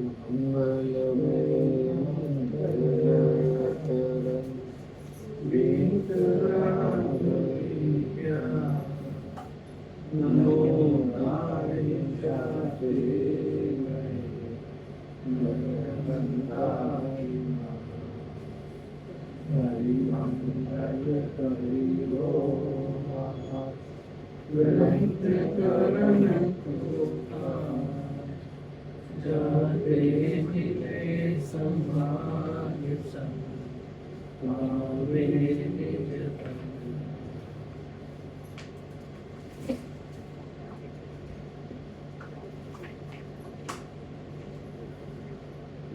मंगलमय मंगलकरं वीतरागैया नमो नारायणाय भगवन्ताय हरिमंगलकरियो विलंबकरण कृपा जाते मिले समाज संभावे निज तन।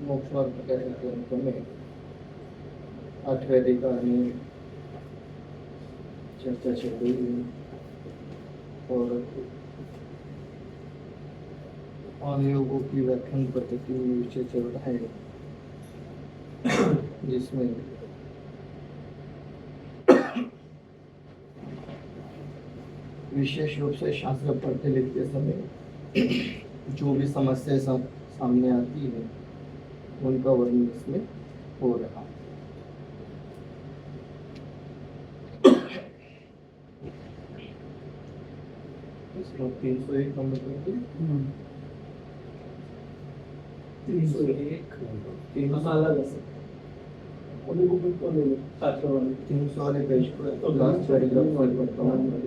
मोक्षमार्ग के ग्रंथ में 8वें अधिकार में चर्चा चल रही है और अनुयोगों की व्याख्यान पद्धति में विषय चल रहा है, जिसमें विशेष रूप से शास्त्र पढ़ते लिखते समय जो भी समस्या सामने आती है उनका वर्णन इसमें हो रहा है। इसमें 301 नंबर 301 अलग है 300 वाले पेज पर लास्ट पैराग्राफ पढ़ता हूँ।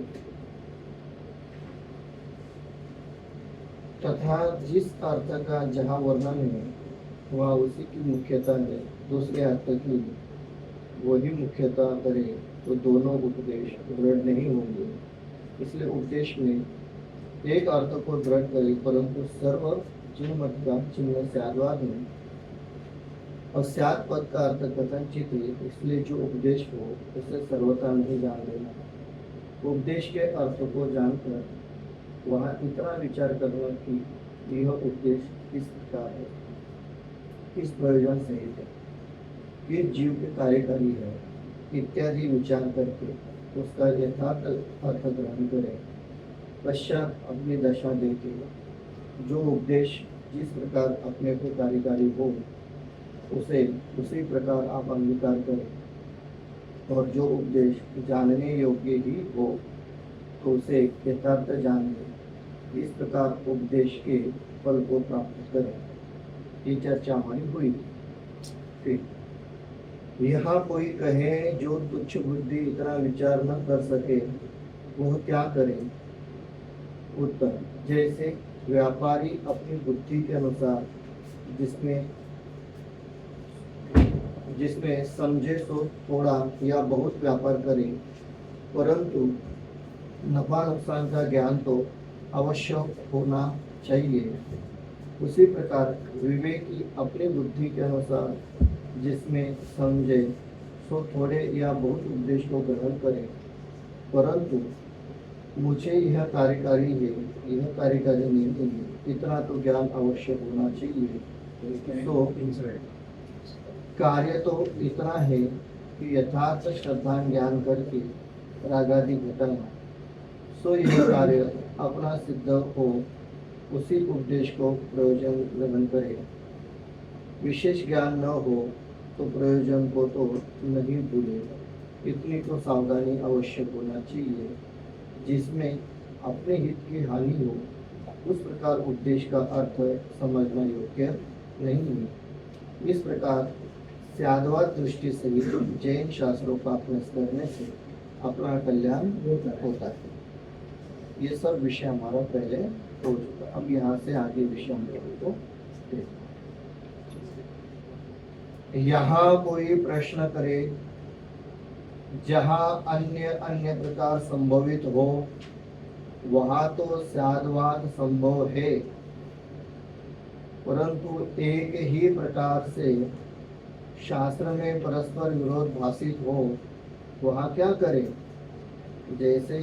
तथा जिस अर्थ का जहाँ वर्णन है वह उसी की मुख्यता है, दूसरे अर्थ की वही मुख्यता करे तो दोनों उपदेश दृढ़ नहीं होंगे। इसलिए उपदेश में एक अर्थ को दृढ़ करे, परंतु सर्व चिन्ह का चिन्ह स्याद्वाद में और स्याद पद का अर्थ कथनचित है, इसलिए जो उपदेश हो उसे सर्वथा नहीं जान लेना। उपदेश के अर्थ को जानकर वहाँ इतना विचार करना कि यह उपदेश किस प्रकार है, किस प्रयोजन सहित है, किस जीव के कार्यकारी है इत्यादि विचार करके उसका यथार्थ अर्थ ग्रहण करें। पश्चात अपनी दशा देके जो उपदेश जिस प्रकार अपने को कार्यकारी हो उसे उसी प्रकार आप अंगीकार करें, और जो उपदेश जानने योग्य ही हो तो उसे यथार्थ जान लें। इस प्रकार उपदेश के फल को प्राप्त करें। ये चर्चा हमारी हुई। फिर यहाँ कोई कहे जो तुच्छ बुद्धि इतना विचार न कर सके वह क्या करे? उत्तर, जैसे व्यापारी अपनी बुद्धि के अनुसार जिसमें समझे सो थोड़ा या बहुत व्यापार करे, परंतु नफा नुकसान का ज्ञान तो अवश्य होना चाहिए। उसी प्रकार विवेकी अपनी बुद्धि के अनुसार जिसमें समझे सो थोड़े या बहुत उपदेश को ग्रहण करे, परंतु मुझे यह कार्यकारी है, यह कार्यकारी नहीं है, इतना तो ज्ञान अवश्य होना चाहिए। तो कार्य तो इतना है कि यथार्थ श्रद्धा ज्ञान करके रागादि घटाना, सो यह कार्य अपना सिद्ध हो उसी उपदेश को प्रयोजन ग्रहण करे। विशेष ज्ञान न हो तो प्रयोजन को तो नहीं भूले। इतनी तो सावधानी अवश्य होना चाहिए। जिसमें अपने हित की हानि हो उस प्रकार उपदेश का अर्थ समझना योग्य नहीं है। इस प्रकार स्याद्वाद दृष्टि सहित जैन शास्त्रों का अभ्यास करने से अपना कल्याण होता है। ये सब विषय हमारा पहले हो चुका। अब यहाँ से आगे विषय हम लोगों को यहाँ कोई प्रश्न करे, जहाँ अन्य अन्य प्रकार संभवित हो वहाँ तो स्याद्वाद संभव है, परंतु एक ही प्रकार से शास्त्र में परस्पर विरोध भाषित हो वहाँ क्या करें? जैसे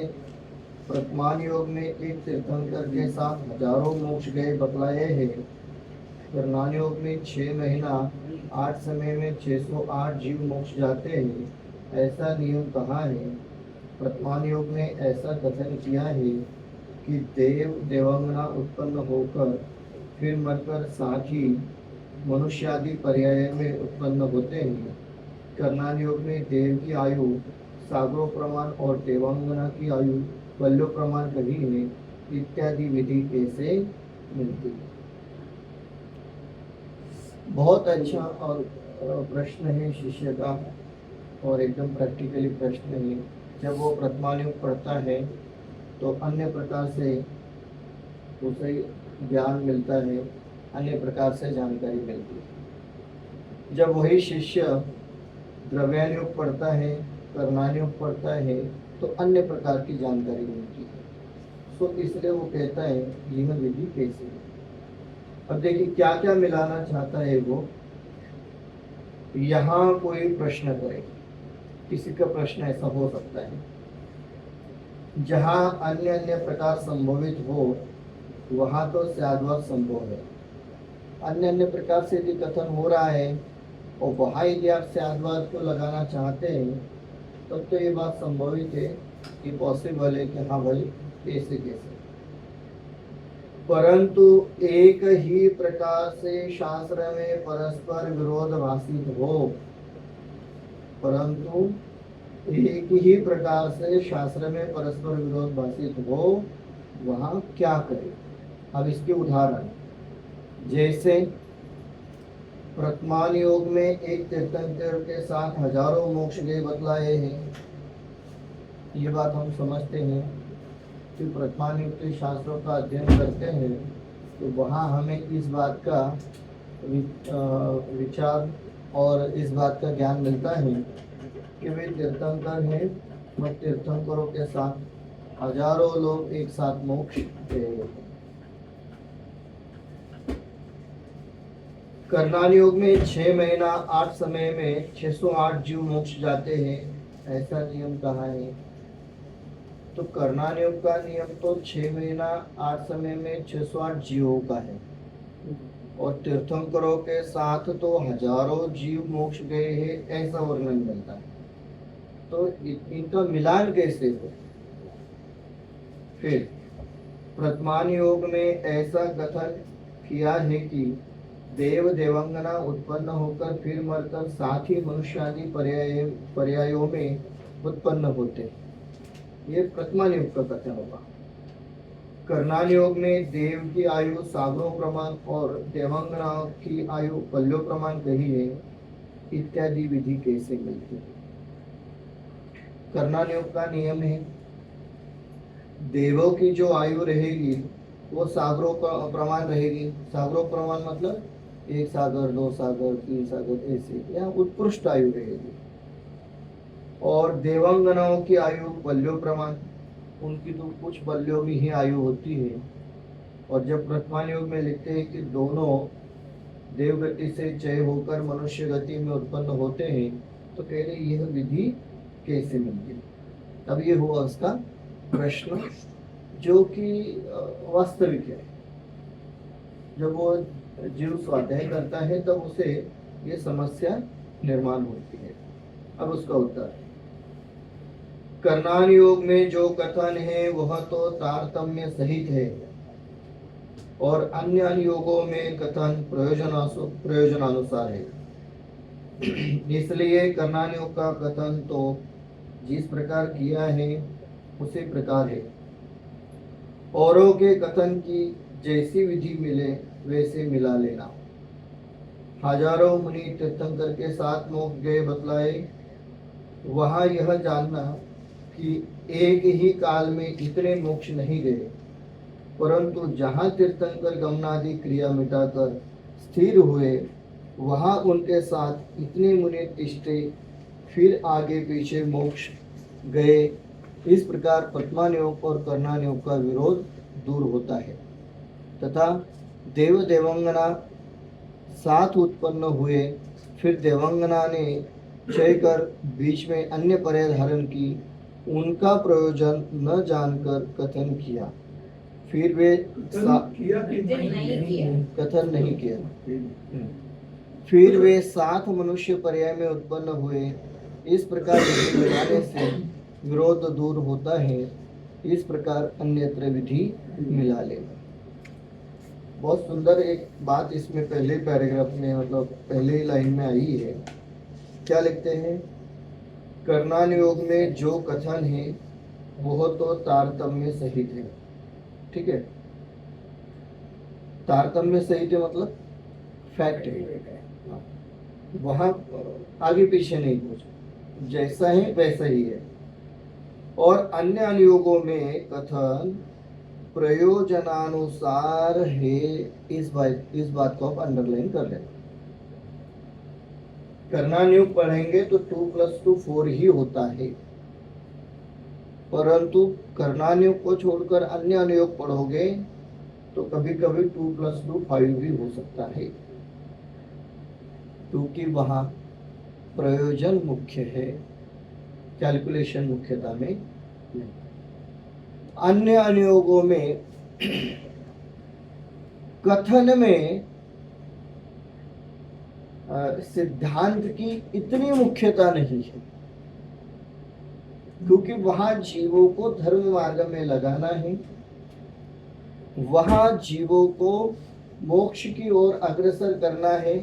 वर्तमान योग में एक तीर्थंकर के साथ हजारों मोक्ष गए बतलाए हैं। वर्तमान योग में 6 महीना 8 समय में 608 जीव मोक्ष जाते हैं, ऐसा नियम कहा है। वर्तमान योग में ऐसा कथन किया है कि देव देवांगना उत्पन्न होकर फिर मरकर साथ ही मनुष्य आदि पर्याय में उत्पन्न होते हैं। कर्णान योग में देव की आयु सागरो प्रमाण और देवांगना की आयु बल्यो प्रमाण कही है इत्यादि विधि कैसे मिलती है। बहुत अच्छा और प्रश्न है शिष्य का, और एकदम प्रैक्टिकली प्रश्न है। जब वो प्रथमान योग पढ़ता है तो अन्य प्रकार से उसे ज्ञान मिलता है, अन्य प्रकार से जानकारी मिलती है। जब वही शिष्य द्रव्यान योग पढ़ता है, कर्णान योग पढ़ता है, तो अन्य प्रकार की जानकारी मिलती है। तो इसलिए वो कहता है यह विधि कैसी है। अब देखिए क्या क्या मिलाना चाहता है वो। यहाँ कोई प्रश्न करे, किसी का प्रश्न ऐसा हो सकता है, जहाँ अन्य अन्य प्रकार संभवित हो वहां तो स्याद्वाद संभव है। अन्य अन्य प्रकार से यदि कथन हो रहा है और वहां यदि आप स्याद्वाद को लगाना चाहते हैं तब तो ये बात संभवित है कि पॉसिबल है कि हाँ भाई कैसे कैसे। परंतु एक ही प्रकार से शास्त्र में परस्पर विरोध भाषित हो, परंतु एक ही प्रकार से शास्त्र में परस्पर विरोध भाषित हो वहां क्या करें। अब इसके उदाहरण, जैसे वर्तमान योग में एक तीर्थंकर के साथ हजारों मोक्ष गए बतलाए हैं। ये बात हम समझते हैं कि वर्तमान युग के शास्त्रों का अध्ययन करते हैं तो वहाँ हमें इस बात का विचार और इस बात का ज्ञान मिलता है कि वे तीर्थंकर हैं और तीर्थंकरों के साथ हजारों लोग एक साथ मोक्ष गए। कर्णान योग में 6 महीना 8 समय में 608 जीव मोक्ष जाते हैं, ऐसा नियम कहा है। तो कर्णान योग का नियम तो 6 महीना 8 समय में 608 जीवों का है, और तीर्थंकरों के साथ तो हजारों जीव मोक्ष गए हैं ऐसा वर्णन मिलता है। तो इनका मिलान कैसे हो। फिर वर्तमान योग में ऐसा कथन किया है कि देव देवांगना उत्पन्न होकर फिर मरकर साथ ही मनुष्य आदि पर्यायों में उत्पन्न होते। ये वर्तमान योग का कथन होगा। कर्णान योग में देव की आयु सागरों प्रमाण और देवांगना की आयु बल्यो प्रमाण कही है इत्यादि विधि कैसे मिलती है। कर्णान योग का नियम है देवों की जो आयु रहेगी वो सागरों का प्रमाण रहेगी। सागरों प्रमाण मतलब 1 सागर 2 सागर 3 सागर ऐसे, या उत्कृष्ट आयु रहेगी। और देवांगनाओं की आयु बल्यो प्रमाण, उनकी तो कुछ बल्यों में ही आयु होती है। और जब वर्तमान योग में लिखते हैं कि दोनों देवगति से चय होकर मनुष्य गति में उत्पन्न होते हैं तो कह रहे यह विधि कैसे मिलती है। तब ये हुआ उसका प्रश्न जो कि वास्तविक है। जब वो जीव स्वाध्याय करता है तब उसे ये समस्या निर्माण होती है। अब उसका उत्तर, कर्णान योग में जो कथन है वह तो तारतम्य सहित है और अन्य योगों में कथन प्रयोजनानुसार है। इसलिए कर्णान योग का कथन तो जिस प्रकार किया है उसी प्रकार है। औरों के कथन की जैसी विधि मिले वैसे मिला लेना। हजारों मुनि तीर्थंकर के साथ मोक्ष गए बतलाए, वहां यह जानना कि एक ही काल में इतने मोक्ष नहीं गए, परंतु जहाँ तीर्थंकर गमनादि क्रिया मिटाकर स्थिर हुए वहाँ उनके साथ इतने मुनि तिष्ठे, फिर आगे पीछे मोक्ष गए। इस प्रकार वर्तमान योग और कर्णान योग का विरोध दूर होता है तथा देव देवांगना साथ उत्पन्न हुए, फिर देवांगना ने क्षय कर बीच में अन्य पर्याय धारण की, उनका प्रयोजन न जानकर कथन किया, फिर वे कथन नहीं किया, फिर वे साथ मनुष्य पर्याय में उत्पन्न हुए। इस प्रकार विधि मिलाने से विरोध दूर होता है। इस प्रकार अन्यत्र विधि मिला लेना। बहुत सुंदर एक बात इसमें पहले पैराग्राफ में, मतलब पहले ही लाइन में आई है। क्या लिखते हैं? कर्णानुयोग में जो कथन है वह तो तारतम्य सहित है। ठीक है, तारतम्य सहित है मतलब फैक्ट है, वहां आगे पीछे नहीं कुछ, जैसा है वैसा ही है। और अन्य अनुयोगों में कथन प्रयोजनानुसार है। इस बात को आप अंडरलाइन कर लेना। कर्णानुयोग पढ़ेंगे तो 2 + 2 4 ही होता है, परंतु कर्णानुयोग को छोड़कर अन्य अनुयोग पढ़ोगे तो कभी कभी 2 + 2 5 भी हो सकता है, क्योंकि वहां प्रयोजन मुख्य है, कैलकुलेशन मुख्यता में नहीं। अन्य अनुयोगों में कथन में सिद्धांत की इतनी मुख्यता नहीं है, क्योंकि वहां जीवों को धर्म मार्ग में लगाना है, वहां जीवों को मोक्ष की ओर अग्रसर करना है,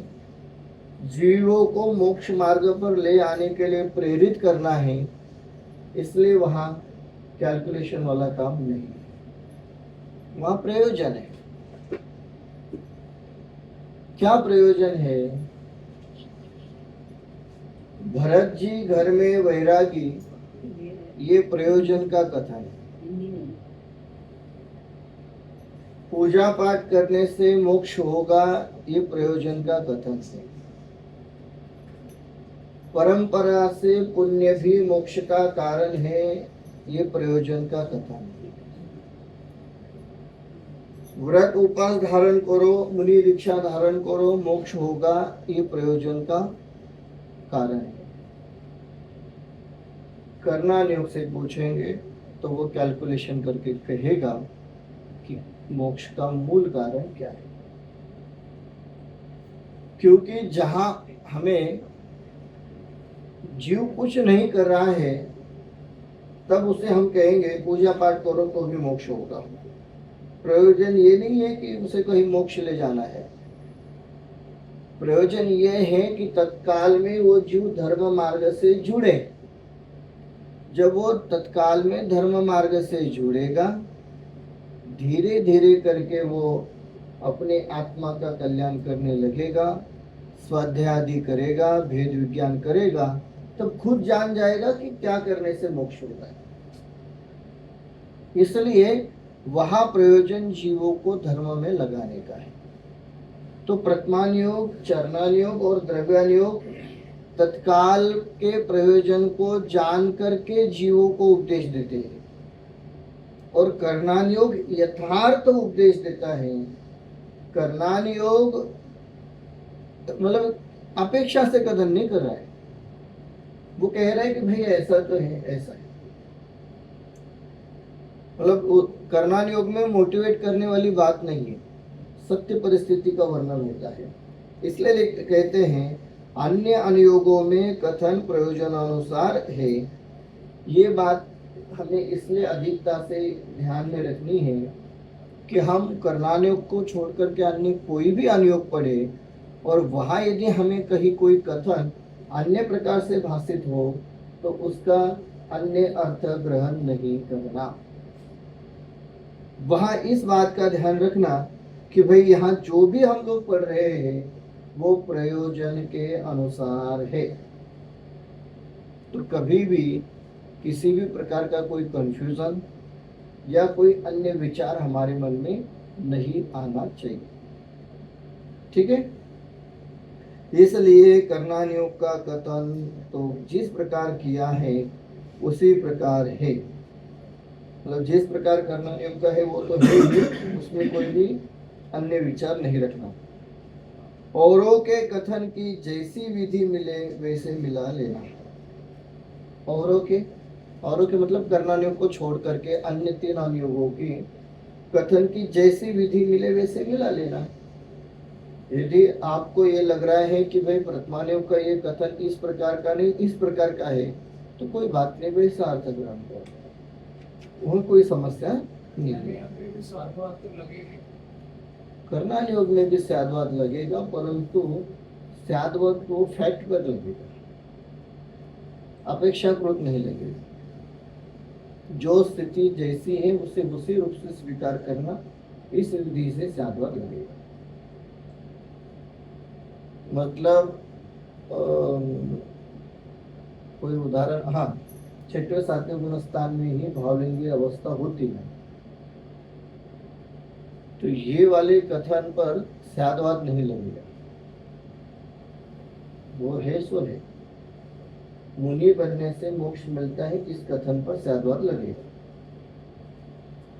जीवों को मोक्ष मार्ग पर ले आने के लिए प्रेरित करना है। इसलिए वहां कैलकुलेशन वाला काम नहीं है, वहां प्रयोजन है। क्या प्रयोजन है? भरत जी घर में वैरागी, ये प्रयोजन का कथन है। पूजा पाठ करने से मोक्ष होगा, ये प्रयोजन का कथन है। परंपरा से पुण्य भी मोक्ष का कारण है, ये प्रयोजन का कथन है। व्रत उपवास धारण करो, मुनि दीक्षा धारण करो, मोक्ष होगा, ये प्रयोजन का कारण है। कर्णानुयोग से पूछेंगे तो वो कैलकुलेशन करके कहेगा कि मोक्ष का मूल कारण क्या है। क्योंकि जहां हमें जीव कुछ नहीं कर रहा है, तब उसे हम कहेंगे पूजा पाठ करो तो भी मोक्ष होगा। प्रयोजन ये नहीं है कि उसे कहीं मोक्ष ले जाना है, प्रयोजन ये है कि तत्काल में वो जीव धर्म मार्ग से जुड़े। जब वो तत्काल में धर्म मार्ग से जुड़ेगा, धीरे धीरे करके वो अपने आत्मा का कल्याण करने लगेगा, स्वाध्याय करेगा, भेद विज्ञान करेगा, तब खुद जान जाएगा कि क्या करने से मोक्ष होता है। इसलिए वहां प्रयोजन जीवों को धर्म में लगाने का है। तो प्रथमानुयोग, चरणानुयोग और द्रव्यानुयोग तत्काल के प्रयोजन को जान करके जीवों को उपदेश देते हैं, और कर्णानुयोग यथार्थ उपदेश देता है। कर्णानुयोग मतलब अपेक्षा से कथन नहीं कर रहा है, वो कह रहा है कि भाई ऐसा तो है, ऐसा है। मतलब कर्णानुयोग में मोटिवेट करने वाली बात नहीं है, सत्य परिस्थिति का वर्णन होता है। इसलिए कहते हैं अन्य अनुयोगों में कथन प्रयोजनानुसार है। ये बात हमें इसलिए अधिकता से ध्यान में रखनी है कि हम कर्णानुयोग को छोड़कर के अन्य कोई भी अनुयोग पढ़े, और वहां यदि हमें कहीं कोई कथन अन्य प्रकार से भाषित हो तो उसका अन्य अर्थ ग्रहण नहीं करना। वहां इस बात का ध्यान रखना कि भाई यहाँ जो भी हम लोग पढ़ रहे हैं वो प्रयोजन के अनुसार है। तो कभी भी किसी भी प्रकार का कोई कंफ्यूजन या कोई अन्य विचार हमारे मन में नहीं आना चाहिए। ठीक है, इसलिए कर्णानुयोग का कथन तो जिस प्रकार किया है उसी प्रकार है, मतलब जिस प्रकार कर्णानुयोग का है वो तो है ही, उसमें कोई भी अन्य विचार नहीं रखना। औरों के कथन की जैसी विधि मिले वैसे मिला लेना। औरों के मतलब कर्णानुयोग को छोड़ करके अन्य 3 अनुयोगों की कथन की जैसी विधि मिले वैसे मिला लेना। यदि आपको ये लग रहा है कि भाई प्रथमानुयोग का ये कथन इस प्रकार का नहीं इस प्रकार का है, तो कोई बात नहीं, वैसा अर्थ ग्रहण करो, वह कोई समस्या नहीं है। करना योग में भी स्यादवाद लगेगा, परंतु स्यादवाद को फैक्ट पर लगेगा, अपेक्षाकृत नहीं लगेगा। जो स्थिति जैसी है उसे उसी रूप से स्वीकार करना, इस विधि से स्यादवाद लगेगा। मतलब कोई उदाहरण, हाँ, छठवें सातवें गुण स्थान में ही भावलिंगी अवस्था होती है, तो ये वाले कथन पर स्यादवाद नहीं लगेगा, वो है सो है। मुनि बनने से मोक्ष मिलता है, इस कथन पर स्यादवाद लगेगा।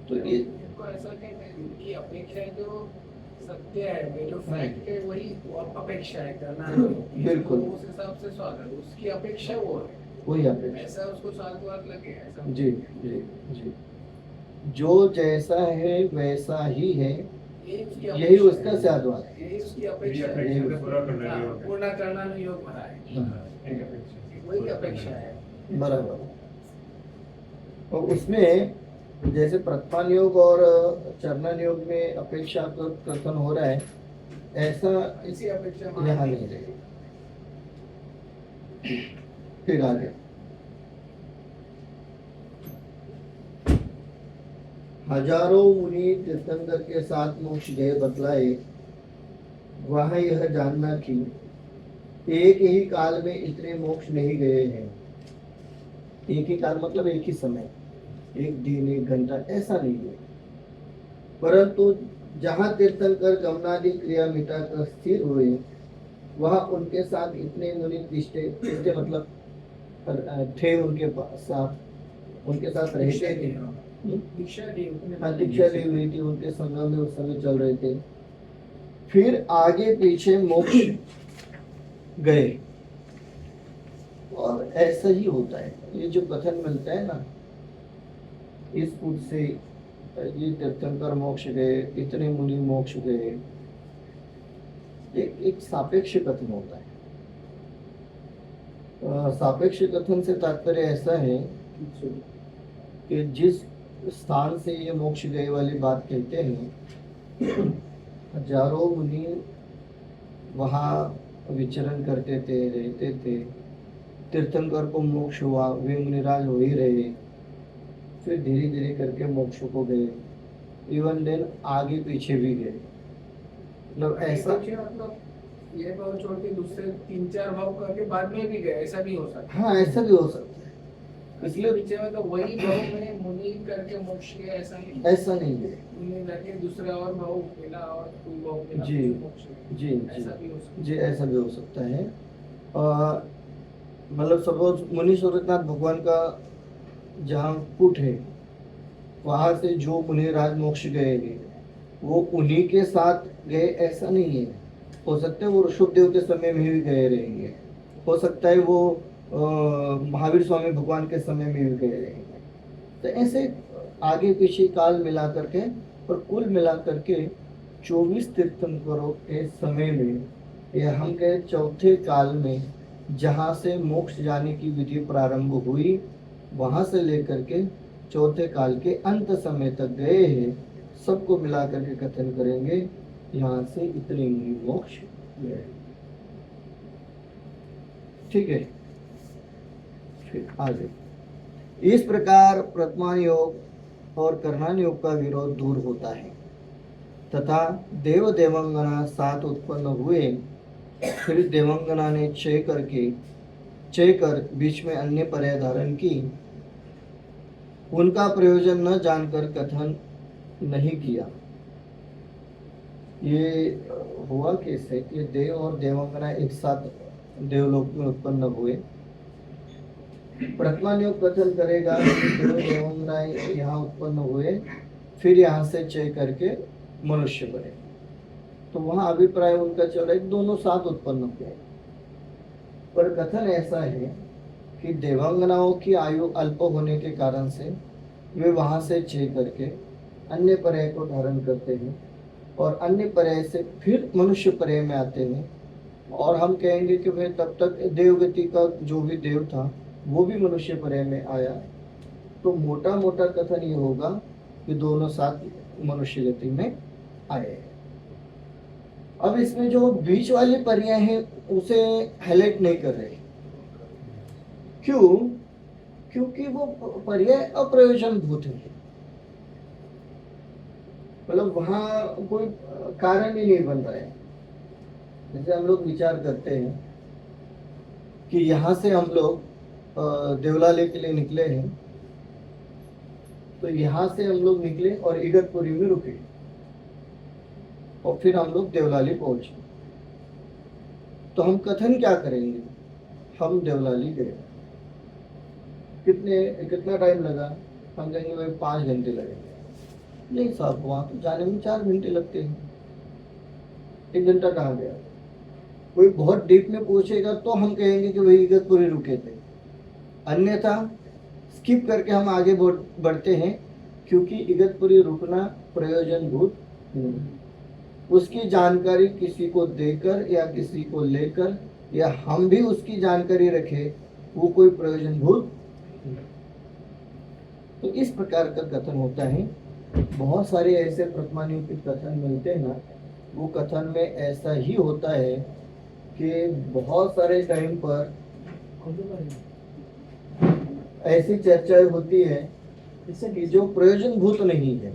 तो ये ऐसा नहीं है, अपेक्षा जो सत्य है, जो फैक्ट है वही अपेक्षा है करना, बिल्कुल उस हिसाब से स्वागत, उसकी अपेक्षा वो है, वही अपेक्षा, ऐसा उसको स्वागत लगे ऐसा। जी जी जी, जो जैसा है वैसा ही है, यही उसका स्यादवाद है, यही उसकी अपेक्षा है, पूर्ण करना नहीं योग भरा है, वही अपेक्षा है, बराबर। और उसमें जैसे प्रस्थान योग और चरणन योग में अपेक्षा कथन हो रहा है, ऐसा इसी अपेक्षा यहाँ नहीं रहेगी। फिर आगे हजारों मुनि तीर्थंकर के साथ मोक्ष गए बतलाए, वह यह जानना कि एक ही काल में इतने मोक्ष नहीं गए हैं। एक ही काल मतलब एक ही समय, एक दिन एक घंटा ऐसा नहीं है, परंतु जहाँ तीर्थंकर गमनादि क्रिया मिटाकर स्थिर हुए, वह उनके साथ इतने मुनि तिष्ठे मतलब थे, उनके साथ, उनके साथ रहते थे, दीक्षा ली हुई थी, उनके संग में उस समय चल रहे थे, फिर आगे पीछे मोक्ष गए। और ऐसा ही होता है, ये जो कथन मिलता है ना, इस पुट से ये तीर्थंकर मोक्ष गए, इतने मुनि मोक्ष गए, एक सापेक्ष कथन होता है। सापेक्ष कथन से तात्पर्य ऐसा है कि जिस स्थान से ये मोक्ष गए वाली बात कहते हैं, हजारों मुनि वहाँ विचरण करते थे, रहते थे, तीर्थंकर को मोक्ष हुआ, वे मुनिराज हो ही रहे, फिर धीरे धीरे करके मोक्ष को गए, इवन देन आगे पीछे भी गए। मतलब ऐसा, मतलब ये भाव छोड़ के दूसरे 3-4 भाव करके बाद में भी गए, ऐसा भी हो सकता है। हाँ, ऐसा भी हो सकता है, इसलिए पीछे में तो वही भाव में मुनि करके मोक्ष गया, ऐसा नहीं है, ऐसा नहीं है, मुनि करके दूसरा और भाव मिला और कोई भाव मिला, जी जी जी, ऐसा भी हो सकता है। मतलब सपोज मुनि सूरजनाथ भगवान का जहाँ कुट है, वहां से जो मुनि राज मोक्ष गए वो उन्हीं के साथ गए ऐसा नहीं है, हो सकता है वो ऋषभदेव के समय में भी गए रहेंगे, हो सकता है वो महावीर स्वामी भगवान के समय में भी गए रहेंगे, तो ऐसे आगे पीछे काल मिला करके और कुल मिला करके 24 तीर्थंकरों के समय में, यह हम कहे चौथे काल में, जहाँ से मोक्ष जाने की विधि प्रारंभ हुई, वहां से लेकर के चौथे काल के अंत समय तक गए हैं, सबको मिला करके कथन करेंगे, यहाँ से इतने मोक्ष गए। ठीक है, फिर आगे इस प्रकार प्रथमान योग और कर्णान योग का विरोध दूर होता है तथा देव देवांगना साथ उत्पन्न हुए, फिर देवांगना ने क्षय कर बीच में अन्य पर्याय धारण की, उनका प्रयोजन न जानकर कथन नहीं किया। ये हुआ कैसे कि देव और देवांगना एक साथ देवलोक में उत्पन्न हुए, प्रथमान योग कथन करेगा देव देवांगना यहाँ उत्पन्न हुए, फिर यहाँ से क्षय करके मनुष्य बने, तो वहाँ अभिप्राय उनका चल रहा है दोनों साथ उत्पन्न हुए, पर कथन ऐसा है कि देवांगनाओं की आयु अल्प होने के कारण से वे वहां से क्षय करके अन्य पर्याय को धारण करते हैं, और अन्य पर्याय से फिर मनुष्य पर्याय में आते हैं, और हम कहेंगे कि भाई तब तक देवगति का जो भी देव था वो भी मनुष्य पर्याय में आया, तो मोटा मोटा कथन ये होगा कि दोनों साथ मनुष्य गति में आए। अब इसमें जो बीच वाली पर्याय है उसे हाईलाइट नहीं कर रहे। क्यों? क्योंकि वो पर्याय अप्रयोजनभूत है, मतलब वहां कोई कारण ही नहीं बन रहा है। जैसे हम लोग विचार करते हैं कि यहाँ से हम लोग देवलाली के लिए निकले हैं, तो यहाँ से हम लोग निकले और इगतपुरी में रुके और फिर हम लोग देवलाली पहुंचे। तो हम कथन क्या करेंगे? हम देवलाली गए। कितना टाइम लगा? हम कहेंगे भाई 5 घंटे लगेंगे। नहीं साहब, वहां तो जाने में 4 घंटे लगते हैं। 1 घंटा कहाँ गया? कोई बहुत डीप में पूछेगा तो हम कहेंगे कि वही इगतपुरी रुके थे, अन्यथा स्किप करके हम आगे बढ़ते हैं, क्योंकि इगतपुरी रुकना प्रयोजनभूत नहीं। उसकी जानकारी किसी को देकर या किसी को लेकर या हम भी उसकी जानकारी रखें, वो कोई प्रयोजनभूत नहीं। तो इस प्रकार का कथन होता है। बहुत सारे ऐसे प्रतिमानियों कथन मिलते हैं ना, वो कथन में ऐसा ही होता है कि बहुत सारे टाइम पर ऐसी चर्चाएं होती है कि जो प्रयोजनभूत नहीं है।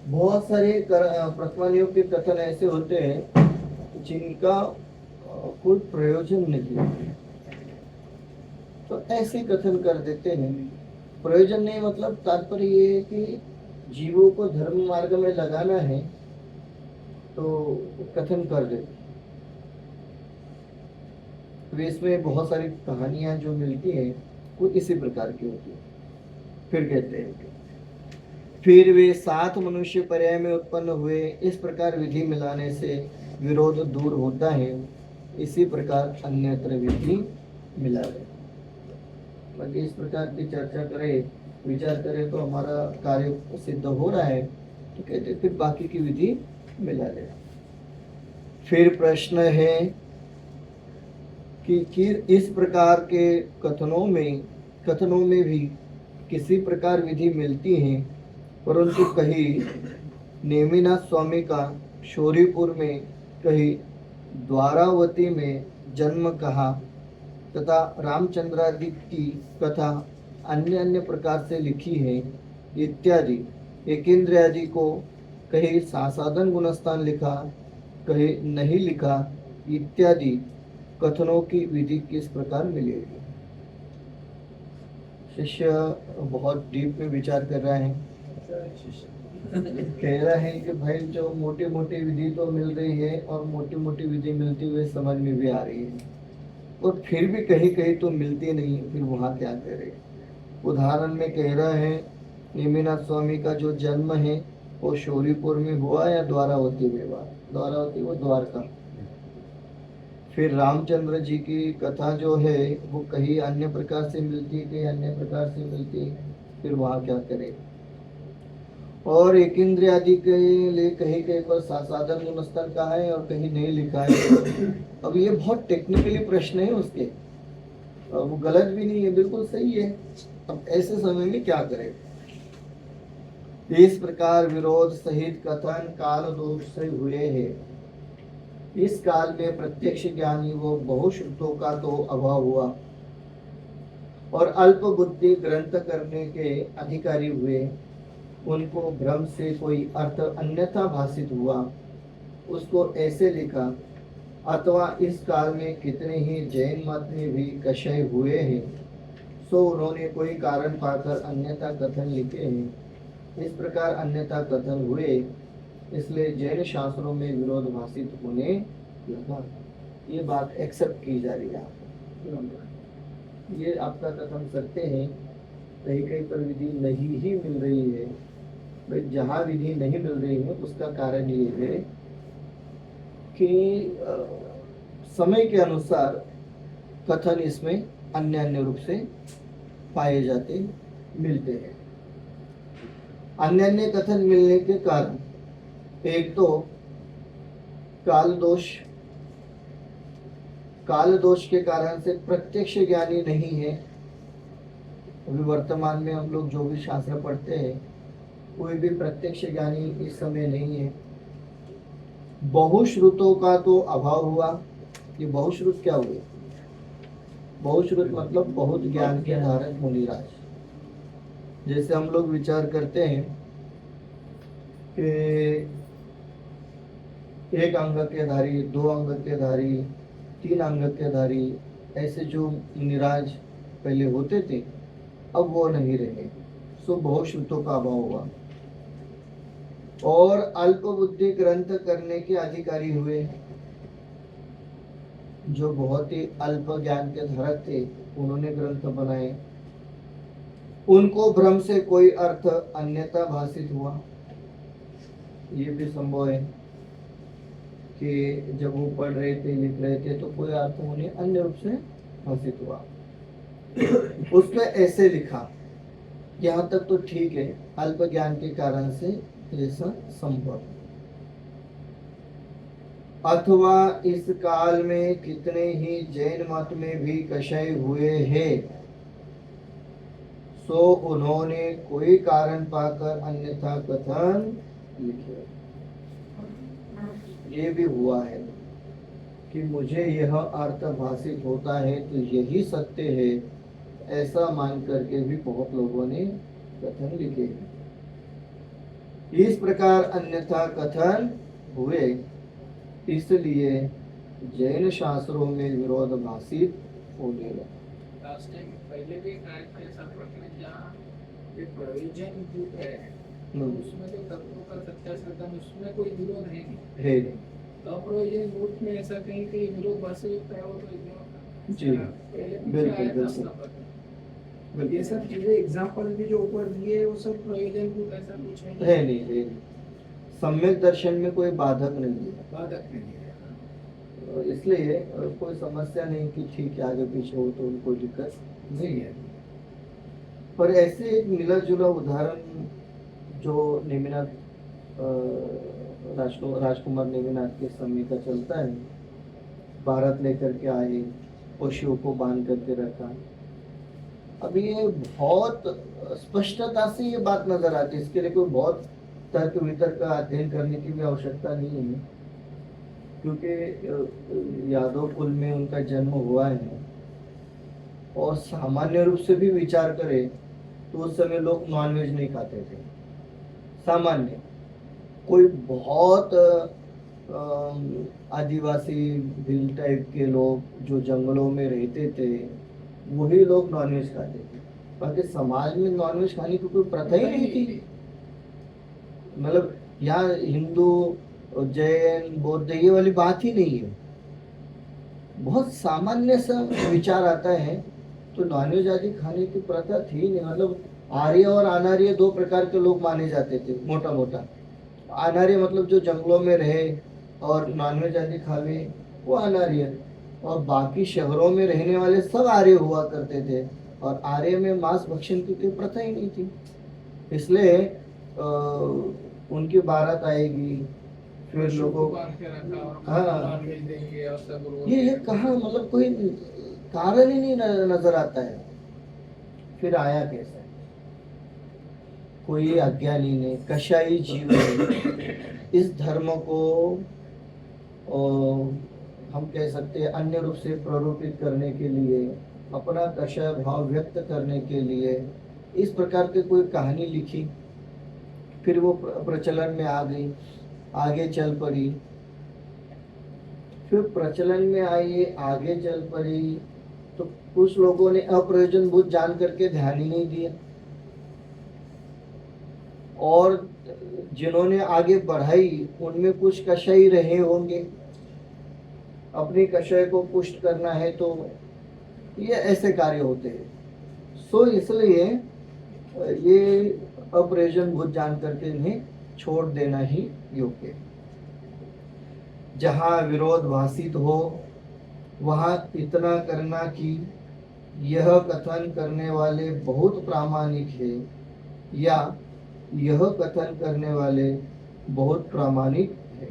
बहुत सारे प्रतिमानियों के कथन ऐसे होते हैं जिनका कोई प्रयोजन नहीं है, तो ऐसे कथन कर देते हैं। प्रयोजन नहीं मतलब तात्पर्य ये है कि जीवों को धर्म मार्ग में लगाना है, तो कथन कर देते। तो इसमें बहुत सारी कहानियां जो मिलती हैं वो इसी प्रकार की होती है। फिर कहते हैं कि फिर वे 7 मनुष्य पर्याय में उत्पन्न हुए, इस प्रकार विधि मिलाने से विरोध दूर होता है, इसी प्रकार अन्यत्र विधि मिला रहे। बाकी इस प्रकार की चर्चा करें, विचार करें तो हमारा कार्य सिद्ध हो रहा है, तो कहते फिर बाकी की विधि मिला ले। फिर प्रश्न है कि इस प्रकार के कथनों में भी किसी प्रकार विधि मिलती है, परंतु कहीं नेमिनाथ स्वामी का शौरीपुर में, कहीं द्वारावती में जन्म कहा, तथा रामचंद्रादि की कथा अन्य अन्य प्रकार से लिखी है इत्यादि। एकेंद्रियादि को कहीं सासाधन गुणस्थान लिखा, कहीं नहीं लिखा इत्यादि कथनों की विधि किस प्रकार मिलेगी? शिष्य बहुत डीप में विचार कर रहा है। कह रहा है कि भाई जो मोटी मोटी विधि तो मिल रही है और मोटी मोटी विधि मिलती हुई समझ में भी आ रही है, और फिर भी कहीं कहीं तो मिलती नहीं, फिर वहाँ क्या करे? उदाहरण में कह रहा है नेमिनाथ स्वामी का जो जन्म है वो शौरीपुर में हुआ या द्वारावती में हुआ? द्वारावती वो द्वारका। फिर रामचंद्र जी की कथा जो है वो कहीं अन्य प्रकार से मिलती है, कहीं अन्य प्रकार से मिलती है, फिर वहाँ क्या करे? और एक इंद्रिय आदि के लिए कहीं कहीं पर सासाधन गुणस्थान कहा है और कहीं नहीं लिखा है। अब ये बहुत टेक्निकली प्रश्न है उसके, वो गलत भी नहीं है, बिल्कुल सही है। अब ऐसे समय में क्या करें? इस प्रकार विरोध सहित कथन काल दोष से हुए हैं। इस काल में प्रत्यक्ष ज्ञानी वो बहुश्रुतों का तो अभाव हुआ और अल्प बुद्धि ग्रंथ करने के अधिकारी हुए। उनको भ्रम से कोई अर्थ अन्यथा भाषित हुआ, उसको ऐसे लिखा। अथवा इस काल में कितने ही जैन मत में भी कषय हुए हैं, सो उन्होंने कोई कारण पाकर अन्यथा कथन लिखे हैं। इस प्रकार अन्यथा कथन हुए, इसलिए जैन शास्त्रों में विरोध भाषित होने लगा। ये बात एक्सेप्ट की जा रही है। ये आपका कथन सत्य है, कहीं कहीं पर विधि नहीं ही मिल रही है। भाई जहाँ विधि नहीं मिल रही है उसका कारण ये है कि समय के अनुसार कथन इसमें अन्य अन्य रूप से पाए जाते मिलते हैं। अन्य अन्य कथन मिलने के कारण एक तो काल दोष, काल दोष के कारण से प्रत्यक्ष ज्ञानी नहीं है। अभी वर्तमान में हम लोग जो भी शास्त्र पढ़ते हैं कोई भी प्रत्यक्ष ज्ञानी इस समय नहीं है। बहुश्रुतों का तो अभाव हुआ। ये बहुश्रुत क्या हुए? बहुश्रुत मतलब बहुत ज्ञान के धारक मुनिराज। जैसे हम लोग विचार करते हैं कि एक अंग के धारी, दो अंग के धारी, तीन अंग के धारी, ऐसे जो मुनिराज पहले होते थे अब वो नहीं रहे। सो बहुश्रुतों का अभाव हुआ और अल्प बुद्धि ग्रंथ करने के अधिकारी हुए। जो बहुत ही अल्प ज्ञान के धारक थे उन्होंने ग्रंथ बनाए। उनको भ्रम से कोई अर्थ अन्यथा भाषित हुआ। ये भी संभव है कि जब वो पढ़ रहे थे, लिख रहे थे तो कोई अर्थ उन्हें अन्य रूप से भाषित हुआ। उसने ऐसे लिखा, यहाँ तक तो ठीक है, अल्प ज्ञान के कारण से ऐसा संभव। अथवा इस काल में कितने ही जैन मत में भी कषय हुए हैं, सो उन्होंने कोई कारण पाकर अन्यथा कथन लिखे। ये भी हुआ है कि मुझे यह अर्थ भाषित होता है तो यही सत्य है, ऐसा मान करके भी बहुत लोगों ने कथन लिखे। इस प्रकार अन्यथा कथन हुए, इसलिए जैन शास्त्रों में विरोध भाषित होने लगा। लास्ट टाइम पहले भी ऐसा प्रश्न जहाँ ये प्रयोजन जो है उसमें तो तत्वों का सत्याश्रता में उसमें कोई विरोध है नहीं। अप्रयोजन रूप में ऐसा कहीं कहीं विरोध भाषित है वो तो जी बिल्कुल। ये सब चीजें एग्जांपल भी जो ऊपर दिए वो सब प्रयोजन रूप ऐसा कुछ है नहीं। सम्यक दर्शन में कोई बाधक नहीं है। बाधक नहीं है, इसलिए कोई समस्या नहीं कि ठीक है आगे पीछे हो तो कोई दिक्कत नहीं है। पर ऐसे एक मिला जुला उदाहरण जो नेमिनाथ राजकुमार नेमिनाथ के समय का चलता है। भारत लेकर के आए, पशुओं को बांध करके रखा। अब ये बहुत स्पष्टता से ये बात नजर आती है। इसके लिए कोई बहुत तर्क वितर्क का अध्ययन करने की भी आवश्यकता नहीं है, क्योंकि यादव कुल में उनका जन्म हुआ है। और सामान्य रूप से भी विचार करें तो उस समय लोग नॉनवेज नहीं खाते थे। सामान्य कोई बहुत आदिवासी भील टाइप के लोग जो जंगलों में रहते थे वही लोग नॉनवेज खाते थे। बाकी समाज में नॉनवेज खाने की कोई प्रथा ही नहीं थी। मतलब यहाँ हिंदू, जैन, बौद्ध ये वाली बात ही नहीं है। बहुत सामान्य सा विचार आता है तो नॉनवेज आदि खाने की प्रथा थी नहीं। मतलब आर्य और अनार्य दो प्रकार के लोग माने जाते थे मोटा मोटा। अनार्य मतलब जो जंगलों में रहे और नॉनवेज आदि खावे वो अनार्य, और बाकी शहरों में रहने वाले सब आर्य हुआ करते थे। और आर्य में मांस भक्षण की कोई प्रथा ही नहीं थी। इसलिए उनकी बारात आएगी फिर लोगों हाँ ये कहाँ, मतलब कोई कारण ही नहीं नजर आता है। फिर आया कैसे? कोई अज्ञानी ने, कषाई जीव ने इस धर्म को हम कह सकते हैं अन्य रूप से प्ररूपित करने के लिए, अपना कषाय भाव व्यक्त करने के लिए इस प्रकार की कोई कहानी लिखी। फिर वो प्रचलन में आ गई, आगे चल पड़ी। फिर प्रचलन में आई, आगे चल पड़ी तो कुछ लोगों ने अप्रयोजन बुद्ध जान करके ध्यान ही नहीं दिया, और जिन्होंने आगे बढ़ाई उनमें कुछ कषाई रहे होंगे। अपनी कषाय को पुष्ट करना है तो ये ऐसे कार्य होते हैं। सो इसलिए ये अप्रयोजन बुद्ध जान करके इन्हें छोड़ देना ही योग्य है। जहाँ विरोध भाषित हो वहाँ इतना करना कि यह कथन करने वाले बहुत प्रामाणिक है या यह कथन करने वाले बहुत प्रामाणिक है।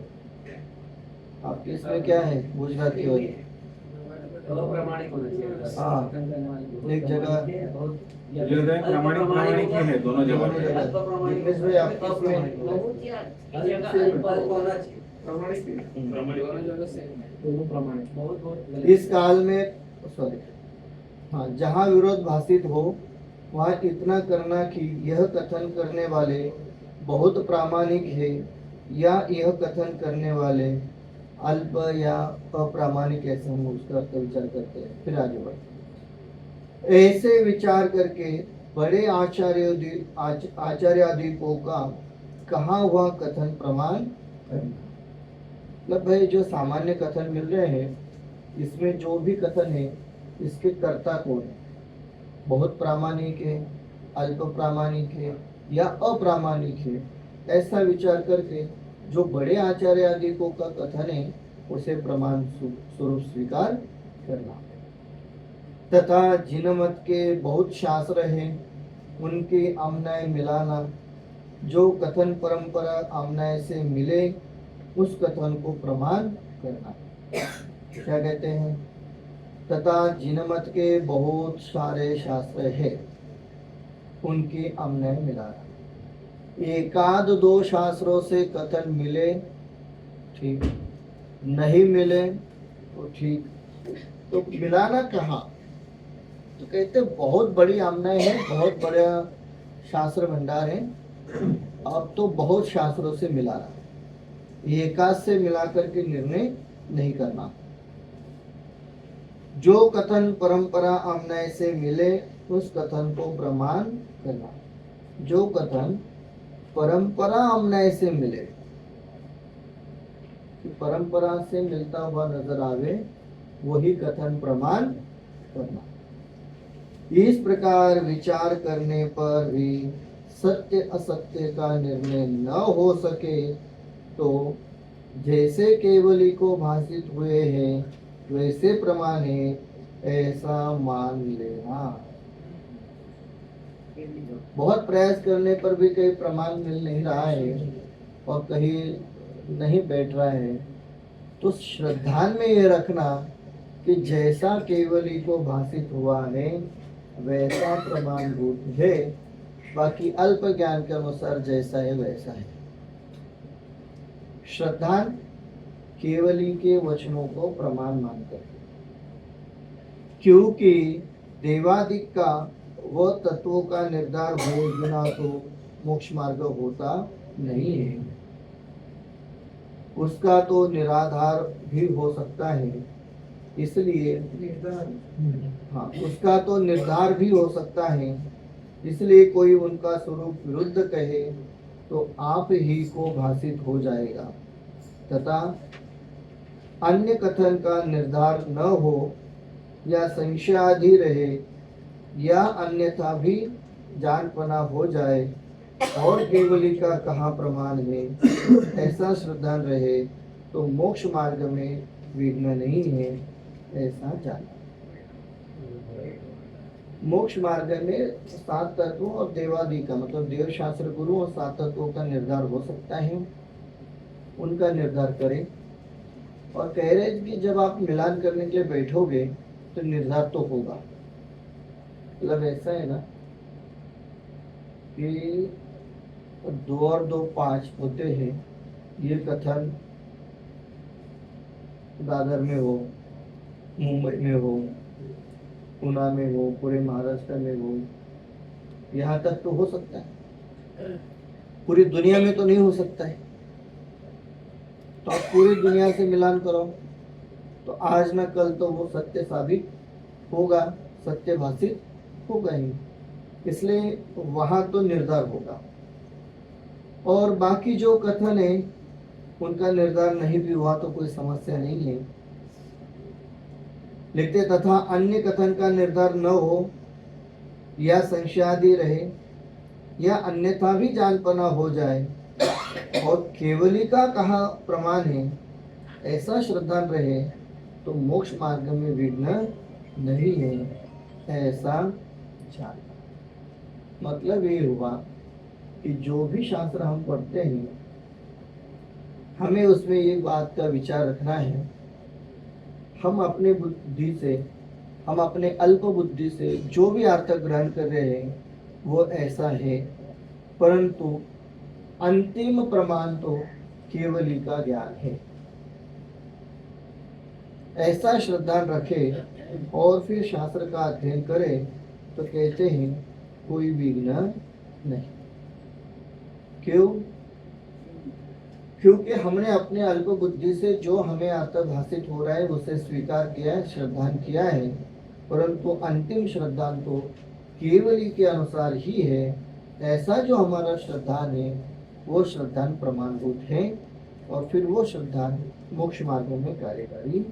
आपके इसमें क्या है गुजराती वाली? अप्रामाणिक होना चाहिए। हाँ, एक जगह प्रामाणिक ही है दोनों जगह पे। जिग्नेश भाई आप इसमें प्रामाणिक दोनों जगह सेम है, दोनों प्रामाणिक। बहुत इस काल में सॉरी हाँ, जहाँ विरोध भाषित हो वहाँ इतना करना कि यह कथन करने वाले बहुत प्रामाणिक है या यह कथन करने वाले अल्प या अप्रामाणिक, ऐसे हम उसका अर्थ विचार करते हैं। फिर आगे बढ़ते, ऐसे विचार करके बड़े आचार्यादिकों का कहा हुआ कथन प्रमाण करना। मतलब भाई जो सामान्य कथन मिल रहे हैं इसमें जो भी कथन है इसके कर्ता कौन है, बहुत प्रामाणिक है, अल्प प्रामाणिक है या अप्रामाणिक है, ऐसा विचार करके जो बड़े आचार्य आदिकों का कथन है उसे प्रमाण स्वरूप स्वीकार करना। तथा जिन मत के बहुत शास्त्र हैं उनके आमनाय मिलाना, जो कथन परंपरा आमनाय से मिले उस कथन को प्रमाण करना। क्या कहते हैं? तथा जिन मत के बहुत सारे शास्त्र हैं उनके आमनाय मिलाना। एकाध दो शास्त्रों से कथन मिले ठीक, नहीं मिले तो ठीक, तो मिलाना कहाँ? तो कहते बहुत बड़ी आमनाय है, बहुत बड़ा शास्त्र भंडार है, अब तो बहुत शास्त्रों से मिलाना, एकाध से मिला करके निर्णय नहीं करना। जो कथन परंपरा आमनाय से मिले उस कथन को प्रमाण करना। जो कथन परंपरा आमनाय से मिले, परंपरा से मिलता हुआ नजर आवे, वही कथन प्रमाण करना। इस प्रकार विचार करने पर भी सत्य असत्य का निर्णय न हो सके तो जैसे केवली को भाषित हुए हैं वैसे प्रमाण है ऐसा मान लेना। बहुत प्रयास करने पर भी कहीं प्रमाण मिल नहीं रहा है और कहीं नहीं बैठ रहा है, तो श्रद्धा में ये रखना कि जैसा केवली को भाषित हुआ है वैसा प्रमाणभूत है, बाकी अल्प ज्ञान के अनुसार जैसा है वैसा है। श्रद्धा केवली के वचनों को प्रमाण मानकर, क्योंकि देवादिक का व तत्वों का निर्धार हो बिना तो मोक्ष मार्ग होता नहीं है। उसका तो निराधार भी हो सकता है, इसलिए हाँ, उसका तो निर्धार भी हो सकता है, इसलिए कोई उनका स्वरूप विरुद्ध कहे तो आप ही को भाषित हो जाएगा। तथा अन्य कथन का निर्धार न हो या संशयाधि रहे या अन्यथा भी जानपना हो जाए और केवली का कहा प्रमाण है ऐसा श्रद्धा रहे तो मोक्ष मार्ग में विघ्न नहीं है ऐसा जाना। मोक्ष मार्ग में सात तत्वों और देवादि का मतलब देव शास्त्र गुरु और सात तत्वों का निर्धार हो सकता है, उनका निर्धार करें। और कह रहे कि जब आप मिलान करने के लिए बैठोगे तो निर्धार तो होगा। मतलब ऐसा है ना कि 2 और 2 5 होते हैं, ये कथन दादर में हो, मुंबई में हो, पुणे में हो, पूरे महाराष्ट्र में हो, यहाँ तक तो हो सकता है, पूरी दुनिया में तो नहीं हो सकता है। तो आप पूरी दुनिया से मिलान करो तो आज न कल तो वो सत्य साबित होगा, सत्य भाषित होगा ही, इसलिए वहां तो निर्धार होगा। और बाकी जो कथन है उनका निर्धार नहीं भी हुआ तो कोई समस्या नहीं है। लिखते तथा अन्य कथन का निर्धार न हो या संशयादि रहे या अन्यथा भी जानपना हो जाए और केवली का कहा प्रमाण है ऐसा श्रद्धा रहे तो मोक्ष मार्ग में विघ्न नहीं है ऐसा जानना। मतलब ये हुआ कि जो भी शास्त्र हम पढ़ते हैं हमें उसमें ये बात का विचार रखना है, हम अपने बुद्धि से, हम अपने अल्प बुद्धि से जो भी अर्थ ग्रहण कर रहे हैं वो ऐसा है, परंतु अंतिम प्रमाण तो केवली का ज्ञान है। ऐसा श्रद्धा रखे और फिर शास्त्र का अध्ययन करे तो कहते हैं कोई विघ्न नहीं। क्यों? क्योंकि हमने अपने अल्प बुद्धि से जो हमें अर्थ भाषित हो रहा है उसे स्वीकार किया है, श्रद्धा किया है, परंतु अंतिम श्रद्धा तो केवली के अनुसार ही है। ऐसा जो हमारा श्रद्धा है वो श्रद्धा प्रमाणभूत है और फिर वो श्रद्धा मोक्ष मार्ग में कार्यकारी।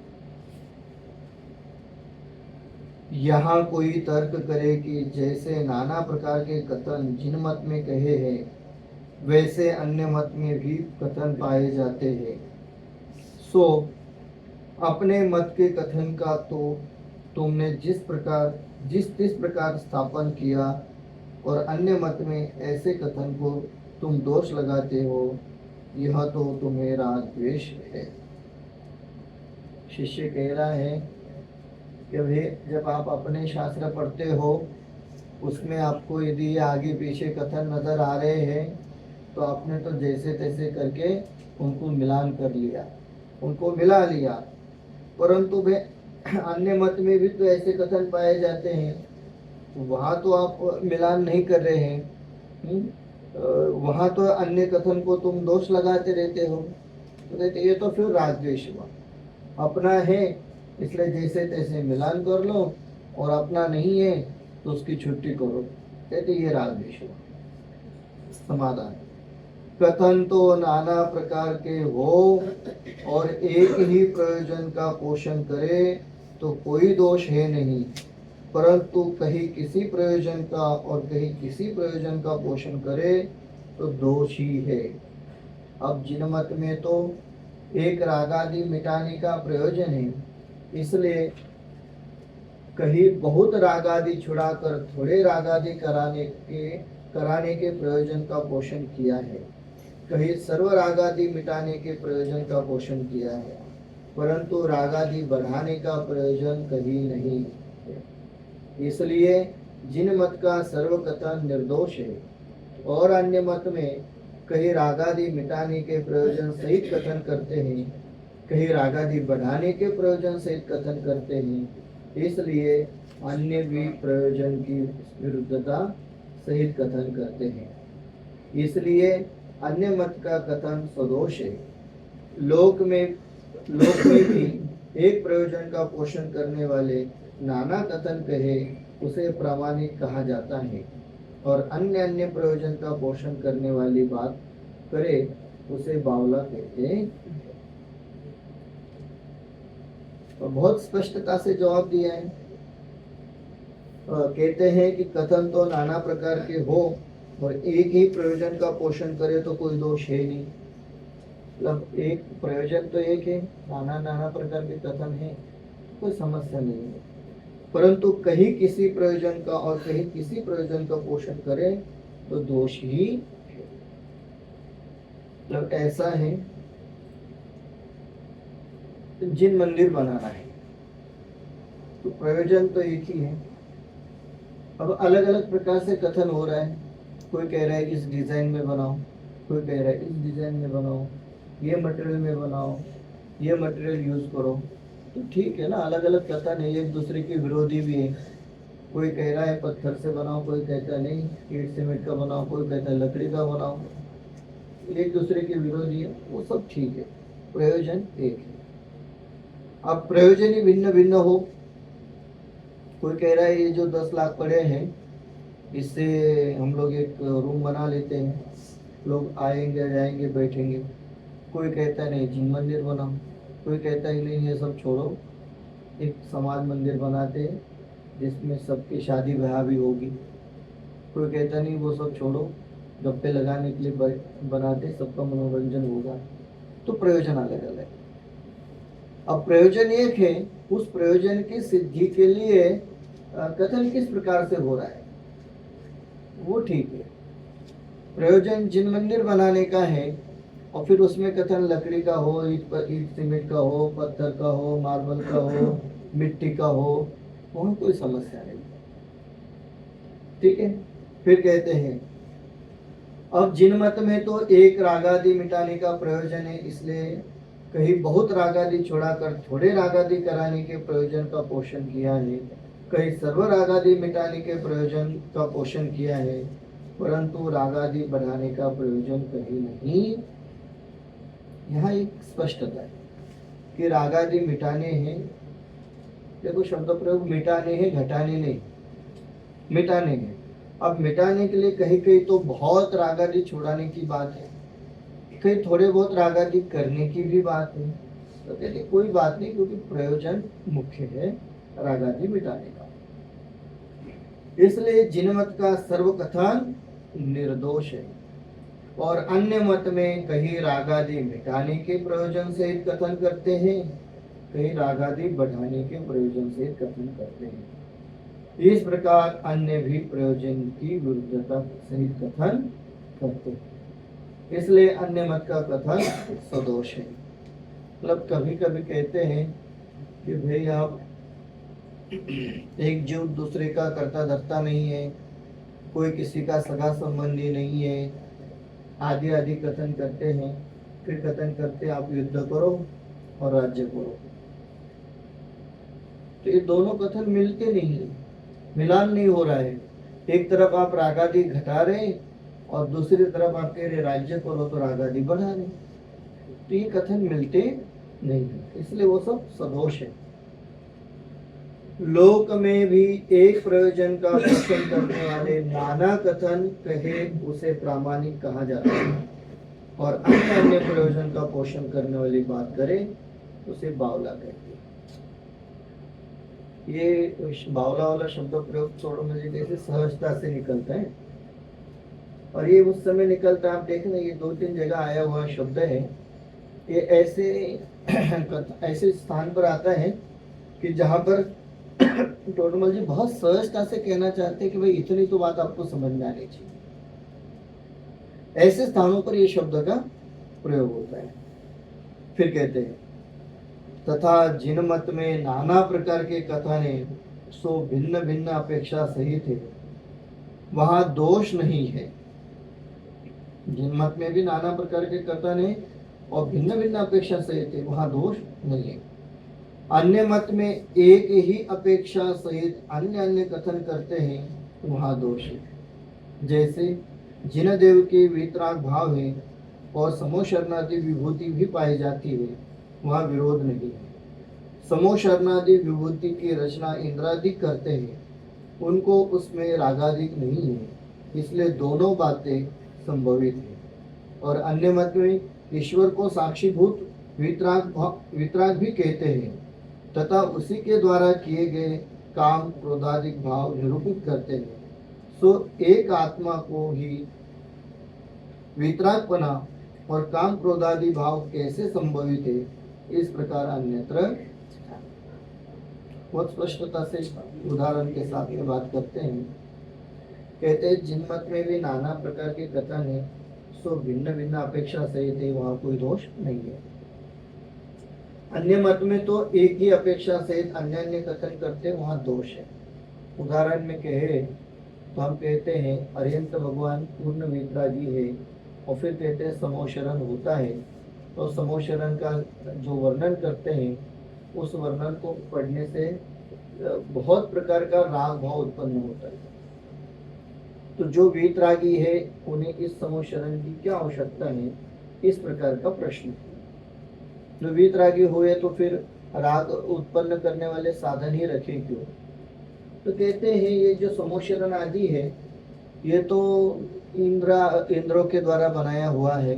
यहाँ कोई तर्क करे कि जैसे नाना प्रकार के कथन जिन मत में कहे हैं वैसे अन्य मत में भी कथन पाए जाते हैं, सो अपने मत के कथन का तो तुमने जिस प्रकार स्थापन किया और अन्य मत में ऐसे कथन को तुम दोष लगाते हो, यह तो तुम्हें राग द्वेष है। शिष्य कह रहा है कि भाई जब आप अपने शास्त्र पढ़ते हो उसमें आपको यदि आगे पीछे कथन नजर आ रहे हैं तो आपने तो जैसे तैसे करके उनको मिलान कर लिया, उनको मिला लिया, परंतु वे अन्य मत में भी तो ऐसे कथन पाए जाते हैं, वहाँ तो आप मिलान नहीं कर रहे हैं, वहाँ तो अन्य कथन को तुम दोष लगाते रहते हो। तो कहते ये तो फिर राग द्वेष हुआ। अपना है इसलिए जैसे तैसे मिलान कर लो और अपना नहीं है तो उसकी छुट्टी करो, कहते ये राग द्वेष हुआ। समाधान, कथन तो नाना प्रकार के हो और एक ही प्रयोजन का पोषण करे तो कोई दोष है नहीं, परंतु कहीं किसी प्रयोजन का और कहीं किसी प्रयोजन का पोषण करे तो दोष ही है। अब जिन मत में तो एक रागादि मिटाने का प्रयोजन है, इसलिए कहीं बहुत रागादि छुड़ाकर थोड़े रागादि कराने के प्रयोजन का पोषण किया है, कहीं सर्व रागादि मिटाने के प्रयोजन का पोषण किया है, परंतु रागादि बढ़ाने का प्रयोजन कहीं नहीं है। इसलिए जिन मत का सर्व कथन निर्दोष है और अन्य मत में कहीं रागादि मिटाने के प्रयोजन सहित कथन करते हैं, कहीं रागादि बढ़ाने के प्रयोजन सहित कथन करते हैं, इसलिए अन्य भी प्रयोजन की विरुद्धता सहित कथन करते हैं। इसलिए अन्य मत का कथन सदोष है। लोक में भी एक प्रयोजन का पोषण करने वाले नाना कथन कहे उसे प्रामाणिक कहा जाता है, और अन्य प्रयोजन का पोषण करने वाली बात करे उसे बावला कहते हैं। और बहुत स्पष्टता से जवाब दिया है। कहते हैं कि कथन तो नाना प्रकार के हो और एक ही प्रयोजन का पोषण करे तो कोई दोष है नहीं। मतलब एक प्रयोजन तो एक है, नाना प्रकार के कथन है, कोई समस्या नहीं है, परंतु कहीं किसी प्रयोजन का और कहीं किसी प्रयोजन का पोषण करे तो दोष ही है। मतलब ऐसा है, जिन मंदिर बनाना है तो प्रयोजन तो एक ही है, अब अलग अलग प्रकार से कथन हो रहा है। कोई कह रहा है इस डिजाइन में बनाओ, कोई कह रहा है इस डिजाइन में बनाओ, ये मटेरियल में बनाओ, ये मटेरियल यूज करो, तो ठीक है ना, अलग अलग कथन है, एक दूसरे के विरोधी भी है। कोई कह रहा है पत्थर से बनाओ, कोई कहता है नहीं ईंट सीमेंट का बनाओ, कोई कहता है लकड़ी का बनाओ, एक दूसरे के विरोधी है, वो सब ठीक है, प्रयोजन एक है। अब प्रयोजन ही भिन्न भिन्न हो, कोई कह रहा है ये जो 10 लाख पड़े हैं इससे हम लोग एक रूम बना लेते हैं, लोग आएंगे जाएंगे बैठेंगे। कोई कहता है नहीं जिन मंदिर बनाओ, कोई कहता है नहीं ये सब छोड़ो, एक समाज मंदिर बनाते हैं जिसमें सबकी शादी ब्याह भी होगी। कोई कहता नहीं वो सब छोड़ो, गप्पे लगाने के लिए बनाते, सबका मनोरंजन होगा। तो प्रयोजन अलग अलग। अब प्रयोजन एक है, उस प्रयोजन की सिद्धि के लिए कथन किस प्रकार से हो रहा है वो ठीक है। प्रयोजन जिन मंदिर बनाने का है और फिर उसमें कथन लकड़ी का हो, ईट सीमेंट का हो, पत्थर का हो, मार्बल का हो, मिट्टी का हो, वहाँ कोई समस्या नहीं। ठीक है। फिर कहते हैं अब जिन मत में तो एक रागादि मिटाने का प्रयोजन है, इसलिए कहीं बहुत रागादि छोड़ाकर थोड़े रागादि कराने के प्रयोजन का पोषण किया है, कहीं सर्व रागादि मिटाने के प्रयोजन का पोषण किया है, परंतु रागादि बढ़ाने का प्रयोजन कहीं नहीं। यहाँ एक स्पष्टता है कि रागादि मिटाने हैं। देखो शब्द प्रयोग मिटाने हैं, घटाने नहीं, मिटाने हैं। अब मिटाने के लिए कहीं कहीं तो बहुत रागादि छुड़ाने की बात है, कहीं थोड़े बहुत रागादि करने की भी बात है। तो कहते कोई बात नहीं, क्योंकि प्रयोजन मुख्य है रागादि मिटाने का। इसलिए जिन मत का सर्व कथन निर्दोष है, और अन्य मत में कहीं रागादि मिटाने के प्रयोजन से कथन करते हैं, कहीं रागादि बढ़ाने के प्रयोजन से कथन करते हैं। इस प्रकार अन्य भी प्रयोजन की विरुद्धता सहित कथन करते हैं। इसलिए अन्य मत का कथन सदोष है। मतलब कभी कभी कहते हैं कि भाई आप एक जीव दूसरे का करता धरता नहीं है, कोई किसी का सगा संबंधी नहीं है, आदि आदि कथन करते हैं। फिर कथन करते आप युद्ध करो और राज्य करो। तो ये दोनों कथन मिलते नहीं है, मिलान नहीं हो रहा है। एक तरफ आप रागादि घटा रहे और दूसरी तरफ आप कह रहे राज्य करो तो रागादि बढ़ा रहे, तो ये कथन मिलते नहीं है, इसलिए वो सब सदोष है। लोक में भी एक प्रयोजन का पोषण करने वाले नाना कथन कहे उसे प्रामाणिक कहा जाता है, और अन्य अन्य प्रयोजन का पोषण करने वाली बात करे उसे बावला कहते हैं। ये बावला वाला शब्द प्रयोग छोड़ो मुझे कैसे सहजता से निकलता है, और ये उस समय निकलता है। आप देखना ये 2-3 जगह आया हुआ शब्द है। ये ऐसे ऐसे स्थान पर आता है कि जहां पर टोटमल जी बहुत सहजता से कहना चाहते हैं कि भाई इतनी तो बात आपको समझ में आनी चाहिए। ऐसे स्थानों पर ये शब्द का प्रयोग होता है। फिर कहते हैं तथा जिन मत में नाना प्रकार के कथन है सो भिन्न भिन्न अपेक्षा सहित है, वहां दोष नहीं है। जिन मत में भी नाना प्रकार के कथन है और भिन्न भिन्न अपेक्षा सहित है, वहां दोष नहीं है। अन्य मत में एक ही अपेक्षा सहित अन्य अन्य कथन करते हैं, वहां दोष है। जैसे जिन देव के वीतराग भाव है और समोशरणादि विभूति भी पाई जाती है, वहां विरोध नहीं है। समोशरणादि विभूति की रचना इंद्रादि करते हैं, उनको उसमें रागादिक नहीं है, इसलिए दोनों बातें संभवित है। और अन्य मत में ईश्वर को साक्षीभूत वितराग भी कहते हैं तथा उसी के द्वारा किए गए काम क्रोधादिक भाव निरूपित करते हैं। सो एक आत्मा को ही वितरागपना और काम क्रोधादि भाव कैसे संभवित है, इस प्रकार अन्यत्र बहुत स्पष्टता से उदाहरण के साथ में बात करते हैं। कहते हैं जिन मत में भी नाना प्रकार के कथन है सो भिन्न भिन्न अपेक्षा सहित है, वहां कोई दोष नहीं है। अन्य मत में तो एक ही अपेक्षा सहित अन्य अन्य कथन करते, वहां दोष है। उदाहरण में कहे तो हम कहते हैं अर्यंत भगवान पूर्ण वितरागी है, और फिर कहते हैं समोशरण होता है, तो समोशरण का जो वर्णन करते हैं उस वर्णन को पढ़ने से बहुत प्रकार का राग भाव उत्पन्न होता है। तो जो वीतरागी है उन्हें इस समोशरण की क्या आवश्यकता है, इस प्रकार का प्रश्न। जो वीतरागी हुए तो फिर राग उत्पन्न करने वाले साधन ही रखे क्यों? तो कहते हैं ये जो समोशरण आदि है ये तो इंद्रों के द्वारा बनाया हुआ है,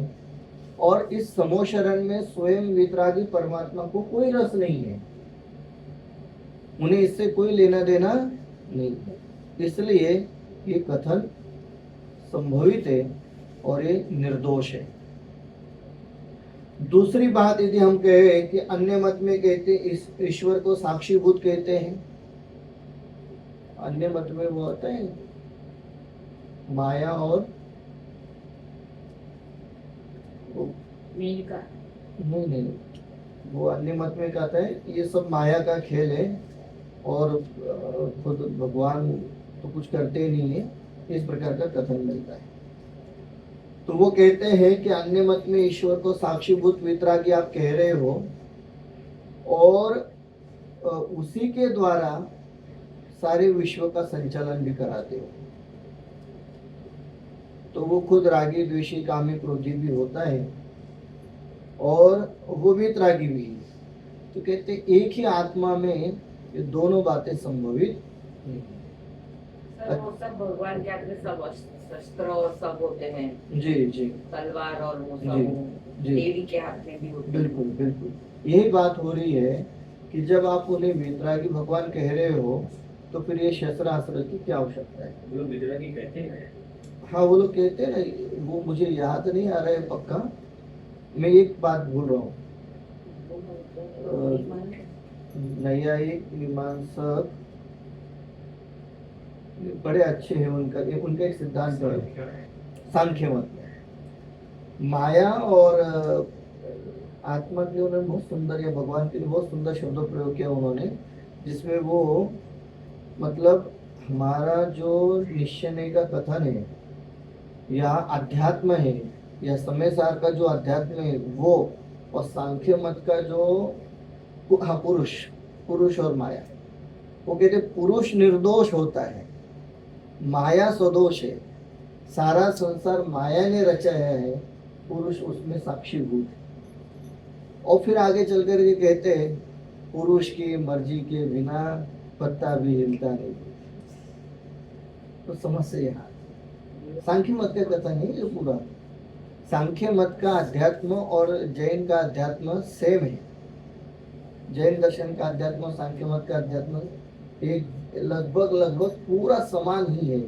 और इस समोशरण में स्वयं वितरागी परमात्मा को कोई रस नहीं है, उन्हें इससे कोई लेना देना नहीं है, इसलिए ये कथन संभवित है और ये निर्दोष है। दूसरी बात यदि हम कहे कि अन्य मत में कहते इस ईश्वर को साक्षीभूत कहते हैं, अन्य मत में वो होता है माया और मीन का नहीं, वो अन्य मत में कहता है ये सब माया का खेल है और खुद भगवान तो कुछ करते ही नहीं है, इस प्रकार का कथन मिलता है। तो वो कहते हैं कि अन्य मत में ईश्वर को साक्षीभूत वितरागी आप कह रहे हो और उसी के द्वारा सारे विश्व का संचालन भी कराते हो, तो वो खुद रागी द्वेषी कामी क्रोधी भी होता है और वो भी त्रागी भी है। तो कहते एक ही आत्मा में ये दोनों बातें संभवित नहीं है। सर, वो सब भगवान के हाथ में सब शस्त्र और सब होते हैं। जी जी तलवार और वो जी, सब जी। देवी के हाथ में भी होते हैं। बिल्कुल बिल्कुल यही बात हो रही है कि जब आप उन्हें वितरागी भगवान कह रहे हो तो फिर ये शस्त्र अस्त्र की क्या आवश्यकता है? वो लोग वितरागी कहते हैं। हाँ वो लोग कहते हैं ना, वो मुझे याद नहीं आ रहा है पक्का, मैं एक बात भूल रहा हूँ। नैयायिक मीमांसक बड़े अच्छे हैं, उनका एक सिद्धांत है सांख्य मत में माया और आत्मा के लिए उन्होंने बहुत सुंदर या भगवान के लिए बहुत सुंदर शब्द प्रयोग किया उन्होंने, जिसमें वो मतलब हमारा जो निश्चय का कथन है या अध्यात्म है या समय सार का जो अध्यात्म है वो, और सांख्य मत का जो हाँ पुरुष और माया, वो कहते पुरुष निर्दोष होता है, माया स्वदोष है, सारा संसार माया ने रचाया है, पुरुष उसमें साक्षीभूत है। और फिर आगे चल कर के कहते हैं पुरुष की मर्जी के बिना पत्ता भी हिलता नहीं। तो समस्या यहाँ सांख्य मत का कथन है ये पूरा। सांख्य मत का अध्यात्म और जैन का अध्यात्म सेम है। जैन दर्शन का अध्यात्म और सांख्य मत का अध्यात्म एक लगभग पूरा समान ही है।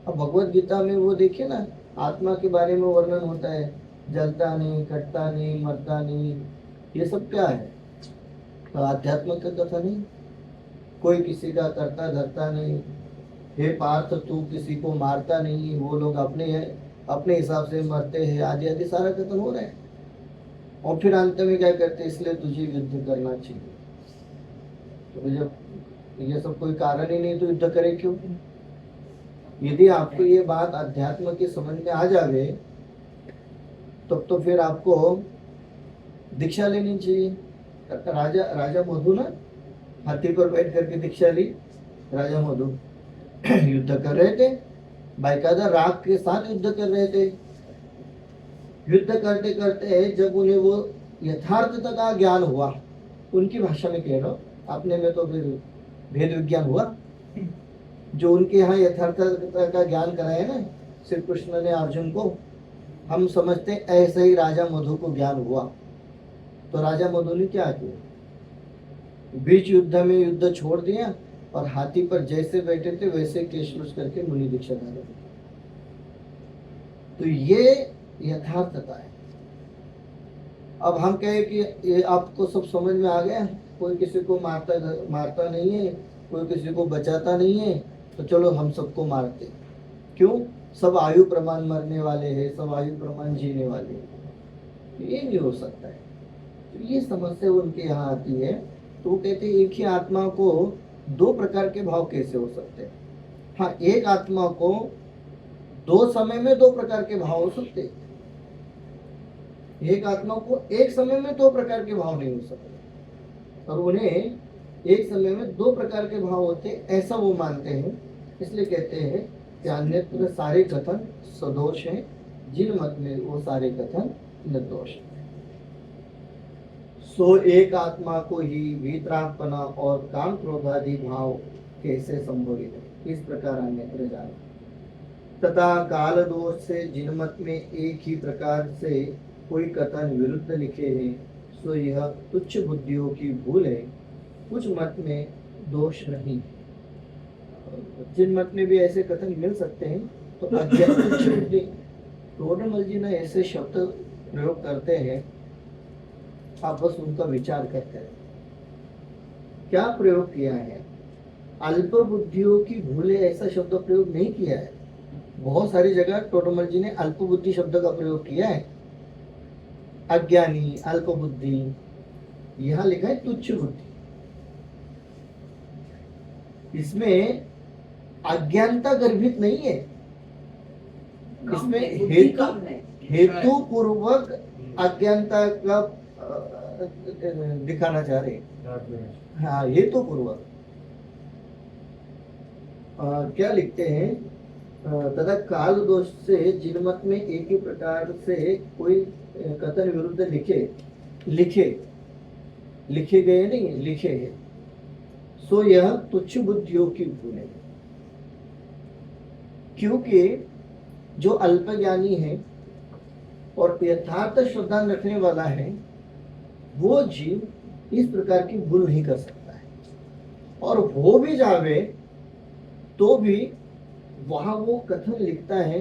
अब भगवत गीता में वो देखिए ना, आत्मा के बारे में वर्णन होता है, जलता नहीं, कटता नहीं, मरता नहीं, ये सब क्या है? तो आध्यात्म का कथन नहीं, कोई किसी का करता धरता नहीं, हे पार्थ तू किसी को मारता नहीं, वो लोग अपने हिसाब से मरते हैं, आदि आदि सारा कथन हो रहा है। और फिर अंत में क्या करते हैं, इसलिए तुझे युद्ध करना चाहिए। तो जब ये सब कोई कारण ही नहीं तो युद्ध करे क्यों? यदि आपको ये बात अध्यात्म की समझ में आ जावे तब तो फिर आपको दीक्षा लेनी चाहिए। राजा मधु ना हाथी पर बैठ करके दीक्षा ली, राजा मधु युद्ध कर रहे थे, बाकायदा राग के साथ युद्ध कर रहे थे। युद्ध करते करते जब उन्हें वो यथार्थता का ज्ञान हुआ, उनकी भाषा में कह रहा हूँ, अपने में तो फिर भेद विज्ञान हुआ, जो उनके यहाँ यथार्थता का ज्ञान कराया ना श्री कृष्ण ने अर्जुन को, हम समझते ऐसे ही राजा मधु को ज्ञान हुआ। तो राजा मधु ने क्या किया, बीच युद्ध में युद्ध छोड़ दिया और हाथी पर जैसे बैठे थे वैसे केशवश करके मुनि दीक्षा धारण। तो ये यथार्थता है। अब हम कहे कि ये आपको सब समझ में आ गया, कोई किसी को मारता नहीं है, कोई किसी को बचाता नहीं है, तो चलो हम सबको मारते। क्यों? सब आयु प्रमाण मरने वाले हैं, सब आयु प्रमाण जीने वाले हैं। ये नहीं हो सकता है। तो ये समस्या उनके यहाँ आती है। तो वो कहते हैं एक ही आत्मा को दो प्रकार के भाव कैसे हो सकते हैं? हाँ, एक आत्मा को दो समय में दो प्रकार के भाव हो सकते हैं। एक आत्मा को एक समय में दो प्रकार के भाव नहीं हो सकते, और उन्हें एक समय में दो प्रकार के भाव होते, ऐसा वो मानते हैं। इसलिए कहते हैं कि अन्यत्र सारे कथन सदोष हैं, जिन मत में वो सारे कथन निर्दोष हैं। सो एक आत्मा को ही वीतरागपना और काम क्रोधादि भाव कैसे संभवित है, इस प्रकार अन्यत्र जाना। तथा काल दोष से जिन मत में एक ही प्रकार से कोई कथन विरुद्ध लिखे हैं, सो यह तुच्छ बुद्धियों की भूल है, कुछ मत में दोष नहीं। जिन मत में भी ऐसे कथन मिल सकते हैं, तो तुच्छ बुद्धि टोडरमल जी ने ऐसे शब्द प्रयोग करते हैं, आप बस उनका विचार करते हैं। क्या प्रयोग किया है? अल्प बुद्धियों की भूले, ऐसा शब्द प्रयोग नहीं किया है। बहुत सारी जगह टोडरमल जी ने अल्प बुद्धि शब्द का प्रयोग किया है, अज्ञानी, अल्पबुद्धि, यहाँ लिखा है तुच्छ बुद्धि। इसमें अज्ञानता गर्भित नहीं है, इसमें बुद्धि कम है। हेतु पूर्वक अज्ञानता का दिखाना चाह रहे हैं। हाँ, हेतु पूर्वक क्या लिखते हैं, तथा काल दोष से जिन मत में एक ही प्रकार से कोई कथन विरुद्ध लिखे गए नहीं, लिखे हैं, सो यह तुच्छ बुद्धियों की भूल है। क्योंकि जो अल्पज्ञानी है और यथार्थ श्रद्धा रखने वाला है, वो जीव इस प्रकार की भूल नहीं कर सकता है, और हो भी जावे तो भी वहां वो कथन लिखता है,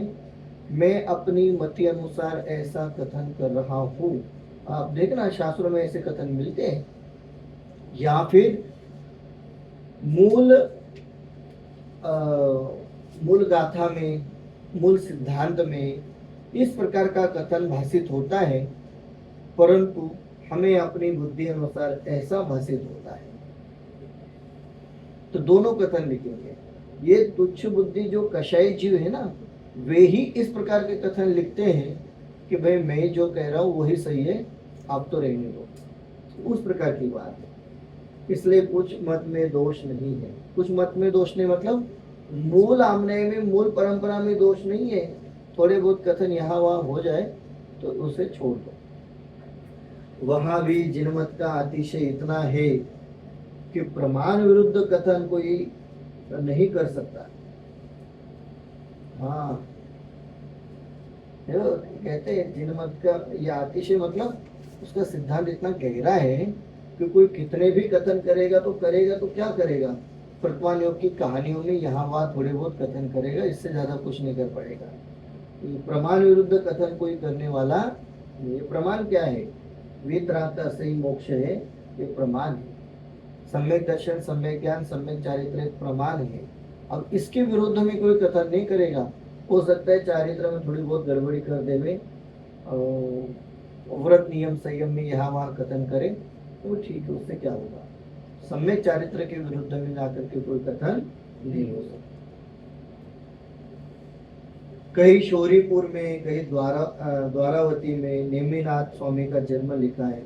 मैं अपनी मति अनुसार ऐसा कथन कर रहा हूं। आप देखना शास्त्रों में ऐसे कथन मिलते हैं, या फिर मूल गाथा में, मूल सिद्धांत में इस प्रकार का कथन भाषित होता है, परंतु हमें अपनी बुद्धि अनुसार ऐसा भाषित होता है। तो दोनों कथन लिखेंगे। ये तुच्छ बुद्धि जो कषाय जीव है ना, वे ही इस प्रकार के कथन लिखते हैं कि भाई मैं जो कह रहा हूं वही सही है, आप तो रहने दो। उस प्रकार की बात है। इसलिए कुछ मत में दोष नहीं है। कुछ मत में दोष नहीं मतलब मूल आमने में, मूल परंपरा में दोष नहीं है। थोड़े बहुत कथन यहाँ वहाँ हो जाए तो उसे छोड़ दो। वहां भी जिनमत का अतिशय इतना है कि प्रमाण विरुद्ध कथन कोई नहीं कर सकता। हाँ, कहते हैं जिनमत का यह अतिशय मतलब उसका सिद्धांत इतना गहरा है कि कोई कितने भी कथन करेगा तो क्या करेगा, वर्तमान योग की कहानियों में यहाँ वहाँ थोड़े बहुत कथन करेगा, इससे ज्यादा कुछ नहीं कर पाएगा। प्रमाण विरुद्ध कथन कोई करने वाला, ये प्रमाण क्या है, वीतरागता से ही मोक्ष है, ये प्रमाण है। सम्यक दर्शन, सम्यक ज्ञान, सम्यक चारित्र प्रमाण है। अब इसके विरुद्ध में कोई कथन नहीं करेगा। हो सकता है चारित्र में थोड़ी बहुत गड़बड़ी कर देवे, व्रत नियम संयम में यहाँ वहाँ कथन करे तो ठीक है, उससे क्या होगा। सम्यक चारित्र के विरुद्ध में जाकर के कोई कथन नहीं हो सकता। कहीं शौरीपुर में, कहीं द्वारावती में नेमिनाथ स्वामी का जन्म लिखा है।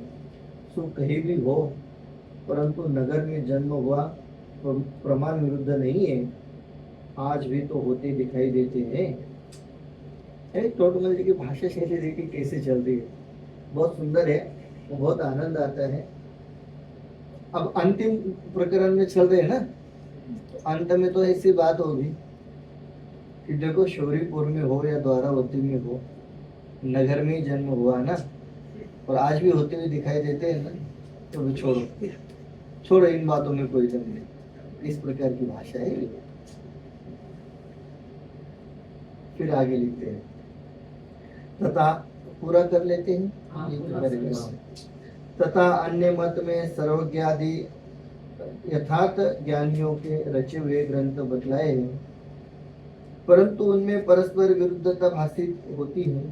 सो कहीं भी हो, परंतु नगर में जन्म हुआ तो प्रमाण विरुद्ध नहीं है। आज भी तो होते दिखाई देते हैं। टोटमल जी की भाषा शैली देखिए कैसे चल रही है, बहुत सुंदर है, बहुत आनंद आता है। अब अंतिम प्रकरण में चल रहे हैं ना, तो अंत में तो ऐसी बात होगी कि देखो शौरीपुर में हो या द्वारावती में हो, नगर में ही जन्म हुआ ना, और आज भी होते हुए दिखाई देते हैं ना, तो छोड़ो इन बातों में कोई दम नहीं। इस प्रकार की भाषा है। फिर आगे लिखते हैं, तथा पूरा कर लेते हैं। तथा अन्य मत में सर्वज्ञादि यथार्थ ज्ञानियों के रचे हुए ग्रंथ बतलाए हैं, परंतु उनमें परस्पर विरुद्धता भाषित होती है।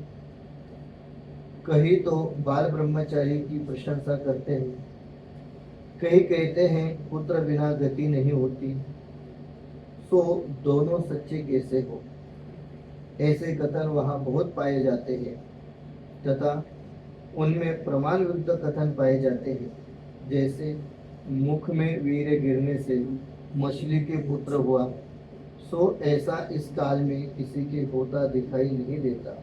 कहीं तो बाल ब्रह्मचारी की प्रशंसा करते हैं, कहीं कहते हैं पुत्र बिना गति नहीं होती। सो दोनों सच्चे कैसे हो, ऐसे कथन वहां बहुत पाए जाते हैं, तथा उनमें प्रमाण विरुद्ध कथन पाए जाते हैं। जैसे मुख में वीर्य गिरने से मछली के पुत्र हुआ, सो ऐसा इस काल में किसी के होता दिखाई नहीं देता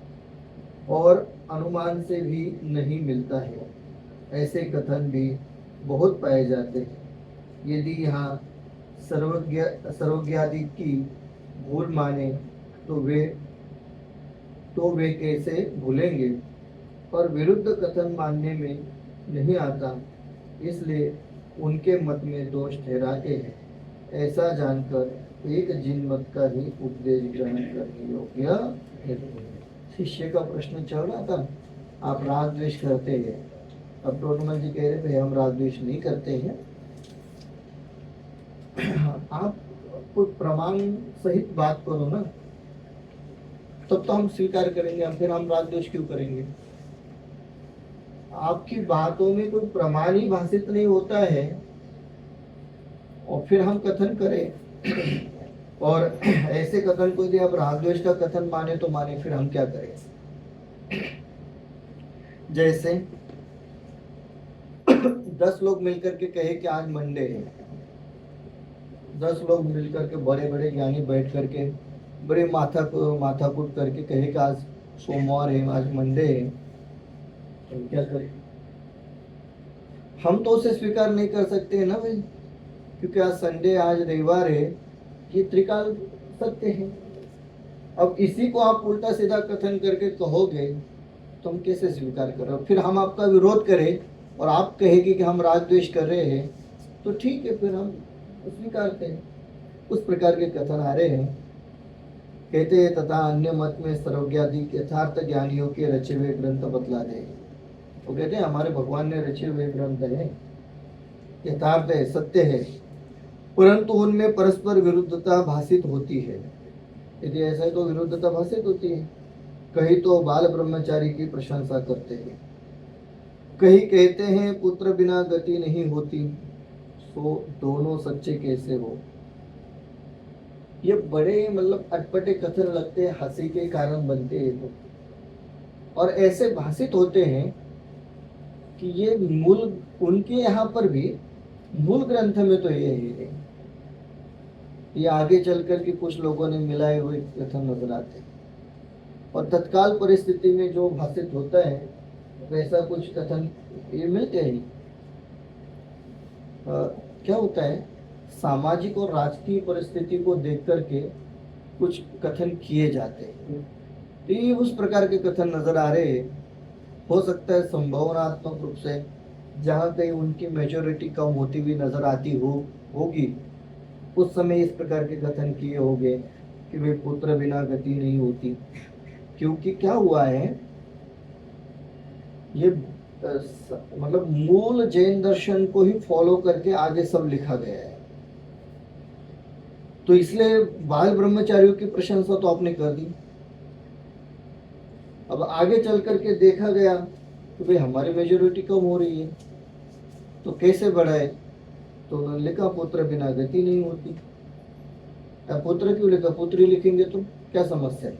और अनुमान से भी नहीं मिलता है। ऐसे कथन भी बहुत पाए जाते हैं। यदि यहाँ सर्वज्ञादि की भूल माने तो वे कैसे भूलेंगे, और विरुद्ध कथन मानने में नहीं आता, इसलिए उनके मत में दोष ठहराते हैं। ऐसा जानकर एक जिन मत का ही उपदेश ग्रहण करने योग्य है। शिष्य का प्रश्न चल रहा था, आप राग द्वेष करते हैं। अब टोटमल जी कह रहे थे हम राग द्वेष नहीं करते हैं। आप कोई प्रमाण सहित बात करो ना, तब तो हम स्वीकार करेंगे। हम फिर हम राग द्वेष क्यों करेंगे? आपकी बातों में कोई प्रमाण ही भाषित नहीं होता है और फिर हम कथन करें और ऐसे कथन को यदि आप राग द्वेष का कथन माने तो माने, फिर हम क्या करें? जैसे 10 लोग मिलकर के कहे कि आज मंडे है, 10 लोग मिलकर के बड़े बड़े ज्ञानी बैठ करके बड़े माथाकूट करके कहे कि आज सोमवार है, आज मंडे है, तो क्या करें? हम तो उसे स्वीकार नहीं कर सकते है ना भाई, क्योंकि आज संडे, आज रविवार है, ये त्रिकाल सत्य है। अब इसी को आप उल्टा सीधा कथन करके कहोगे तो हम कैसे स्वीकार करें? फिर हम आपका विरोध करें और आप कहेंगे कि हम राग द्वेष कर रहे हैं, तो ठीक है, फिर हम स्वीकारते हैं। उस प्रकार के कथन आ रहे हैं। कहते हैं तथा अन्य मत में सर्वज्ञादि यथार्थ ज्ञानियों के रचे हुए ग्रंथ बतला दे। वो कहते हैं हमारे भगवान ने रचे हुए ग्रंथ है, यथार्थ है, सत्य है, परंतु उनमें परस्पर विरुद्धता भाषित होती है। यदि ऐसा है तो विरुद्धता भाषित होती है। कहीं तो बाल ब्रह्मचारी की प्रशंसा करते हैं, कहीं कहते हैं पुत्र बिना गति नहीं होती, सो दोनों सच्चे कैसे हो? ये बड़े मतलब अटपटे कथन लगते हैं, हंसी के कारण बनते हैं तो, और ऐसे भाषित होते हैं कि ये मूल उनके यहाँ पर भी मूल ग्रंथ में तो ये है, ये आगे चलकर के कुछ लोगों ने मिलाए हुए कथन नजर आते हैं, और तत्काल परिस्थिति में जो भाषित होता है वैसा कुछ कथन ये मिलते हैं। क्या होता है, सामाजिक और राजकीय परिस्थिति को देख करके कुछ कथन किए जाते हैं, तो ये उस प्रकार के कथन नजर आ रहे हैं। हो सकता है संभावनात्मक रूप से जहाँ कहीं उनकी मेजोरिटी कम होती हुई नजर आती होगी, उस समय इस प्रकार के कथन किए होंगे कि वे पुत्र बिना गति नहीं होती। क्योंकि क्या हुआ है, ये मतलब मूल जैन दर्शन को ही फॉलो करके आगे सब लिखा गया है, तो इसलिए बाल ब्रह्मचारियों की प्रशंसा तो आपने कर दी। अब आगे चल करके देखा गया कि भाई हमारी मेजोरिटी कम हो रही है, तो कैसे बढ़ाए? तो उन्होंने लिखा पुत्र बिना गति नहीं होती। अब पुत्र क्यों लिखा? पुत्री लिखेंगे तो क्या समस्या है?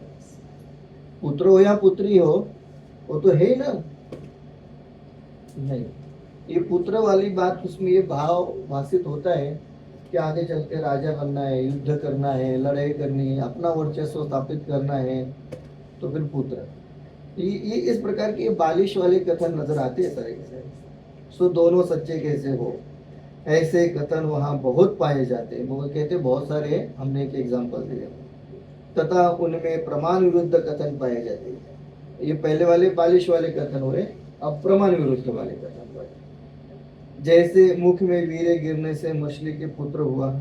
पुत्र हो या पुत्री हो, वो तो है ना। नहीं, ये पुत्र वाली बात, उसमें ये भाव भाषित होता है कि आगे चल के राजा बनना है, युद्ध करना है, लड़ाई करनी है, अपना वर्चस्व स्थापित करना है, तो फिर पुत्र। ये इस प्रकार के बालिश वाले कथन नजर आते हैं तरह से। सो दोनों सच्चे कैसे हो, ऐसे कथन वहाँ बहुत पाए जाते हैं। वो कहते बहुत सारे, हमने एक एग्जांपल दिया। तथा उनमें प्रमाण विरुद्ध कथन पाए जाते हैं। ये पहले वाले बालिश वाले कथन हुए, अब प्रमाण विरुद्ध वाले कथन हुए। जैसे मुख में वीरे गिरने से मछली के पुत्र हुआ,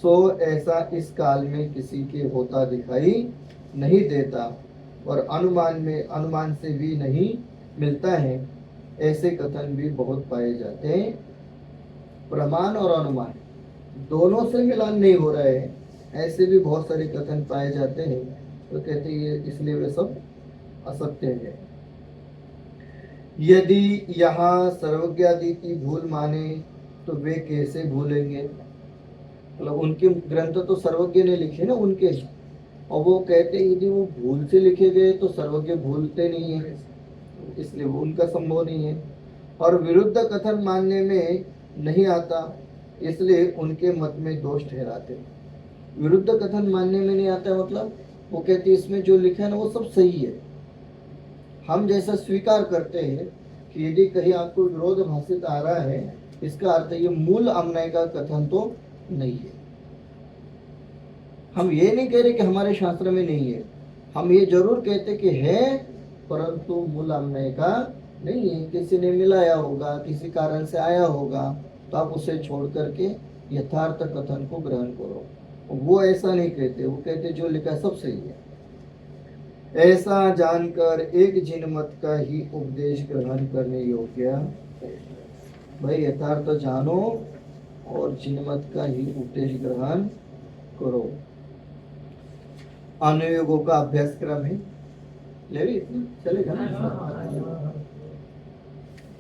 सो ऐसा इस काल में किसी के होता दिखाई नहीं देता, और अनुमान से भी नहीं मिलता है। ऐसे कथन भी बहुत पाए जाते हैं। प्रमाण और अनुमान दोनों से मिलान नहीं हो रहा है, ऐसे भी बहुत सारे कथन पाए जाते हैं। तो कहते हैं इसलिए वे सब असत्य है। यदि यहाँ सर्वज्ञादि की भूल माने तो वे कैसे भूलेंगे? मतलब उनके ग्रंथ तो सर्वज्ञ ने लिखे ना उनके, और वो कहते हैं यदि वो भूल से लिखे गए तो सर्वज्ञ भूलते नहीं है, इसलिए वो उनका संभव नहीं है। और विरुद्ध कथन मानने में नहीं आता, इसलिए उनके मत में दोष ठहराते। विरुद्ध कथन मानने में नहीं आता मतलब वो कहते इसमें जो लिखा है ना वो सब सही है, हम जैसा स्वीकार करते हैं कि यदि कहीं आपको विरोध भाषित आ रहा है, इसका अर्थ ये मूल अन्याय का कथन तो नहीं है। हम ये नहीं कह रहे कि हमारे शास्त्र में नहीं है, हम ये जरूर कहते कि है, परंतु मूल अन्याय का नहीं है। किसी ने मिलाया होगा, किसी कारण से आया होगा, तो आप उसे छोड़ करके यथार्थ कथन को ग्रहण करो। वो ऐसा नहीं कहते, वो कहते जो लिखा सब सही है। ऐसा जानकर एक जिन मत का ही उपदेश ग्रहण करने योग्य है। भाई यथार्थ जानो और जिन मत का ही उपदेश ग्रहण करो। अनुयोगों का अभ्यास क्रम है, ले रही इतना चलेगा ना?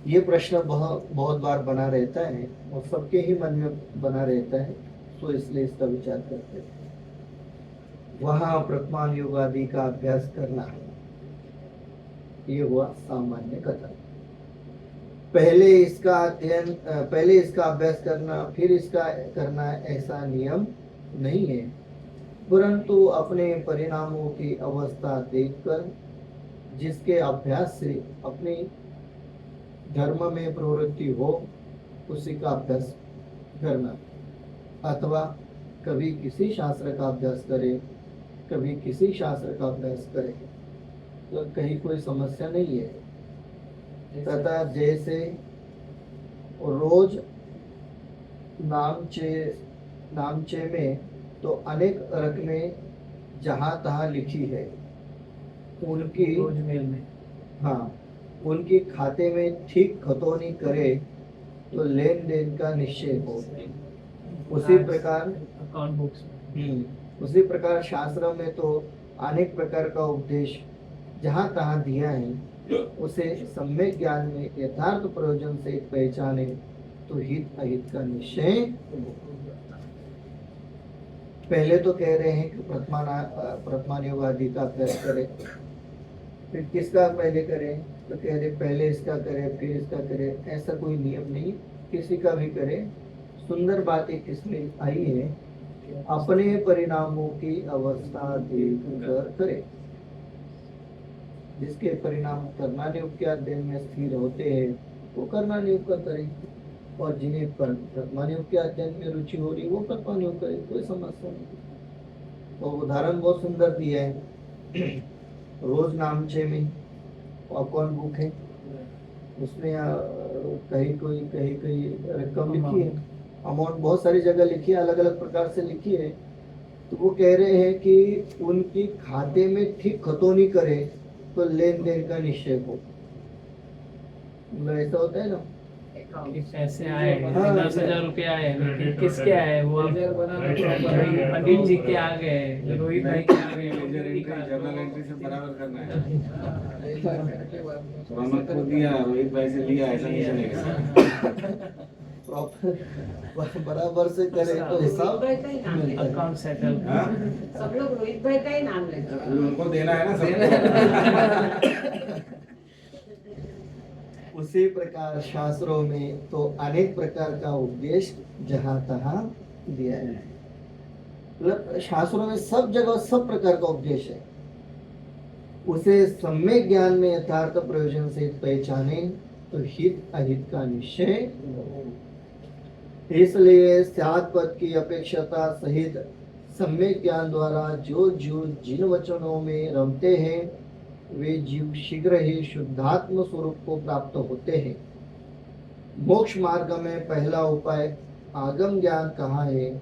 ये प्रश्न बहुत बहुत बार बना रहता है और सबके ही मन में बना रहता है, तो इसलिए इसका विचार करते हैं। वहाँ वर्तमान योग आदि का अभ्यास करना, ये हुआ सामान्य कथन। पहले इसका अध्ययन, पहले इसका अभ्यास करना फिर इसका करना, ऐसा नियम नहीं है, परंतु अपने परिणामों की अवस्था देखकर जिसके अभ्यास से अपनी धर्म में प्रवृत्ति हो, उसी का अभ्यास करना। अथवा कभी किसी शास्त्र का अभ्यास करे, कभी किसी शास्त्र का अभ्यास करे, तो कहीं कोई समस्या नहीं है। तथा जैसे रोज नामचे में तो अनेक रकमें जहाँ तहाँ लिखी है, उनकी रोजमेल में, हाँ, उनकी खाते में ठीक खतौनी करे तो लेन देन का निश्चय हो। उसी प्रकार अकाउंट बुक्स में, उसी प्रकार शास्त्र में तो अनेक प्रकार का उपदेश जहाँ तहाँ दिया है, उसे सम्यक ज्ञान में यथार्थ प्रयोजन से पहचाने तो हित अहित का निश्चय। पहले तो कह रहे हैं कि प्रथमान योग आदि का अभ्यास करें, फिर किसका पहले करें, तो कह रहे पहले इसका करें फिर इसका करें, ऐसा कोई नियम नहीं, किसी का भी करें। सुंदर बात एक इसमें आई है, अपने परिणामों की अवस्था देख कर करे। जिसके परिणाम कर्मयोग के अध्ययन में स्थिर होते हैं, वो कर्मयोग का करें, और जिन्हें कर्मयोग के अध्ययन में रुचि हो रही, वो कर्मयोग करे, कोई समस्या नहीं। तो उदाहरण बहुत सुंदर दिया है। रोज नामचे में अकाउंट बुक है, उसमें कहीं रकम लिखी है, अमाउंट बहुत सारी जगह लिखी है, अलग अलग प्रकार से लिखी है। तो वो कह रहे हैं कि उनकी खाते में ठीक खतौनी करे तो लेन देन का निश्चय हो। ऐसा होता है ना कि पैसे आए, हाँ, 10,000 रुपए आए, लेकिन किसके आए वो पंडित जी के आ गए, रोहित भाई के आ गए, जर्नल एंट्री से बराबर करना है। रोहमत को दिया, रोहित भाई से लिया, ऐसा नहीं चलेगा। प्रॉपर बराबर से करे तो हिसाब अकाउंट सेटल। सब लोग रोहित भाई का ही नाम लेते हैं। उनको देना है ना सबको। उसी प्रकार शास्त्रों में तो अनेक प्रकार का उपदेश जहाँ तहाँ दिया है। मतलब शास्त्रों में सब जगह सब प्रकार का उपदेश है, उसे सम्यक ज्ञान में यथार्थ प्रयोजन से पहचाने तो हित अहित का निश्चय। इसलिए सात पद की अपेक्षता सहित सम्यक ज्ञान द्वारा जो जीव जिन वचनों में रमते हैं, वे जीव शीघ्र ही शुद्धात्म स्वरूप को प्राप्त होते हैं। मोक्ष मार्ग में पहला उपाय आगम ज्ञान कहा है।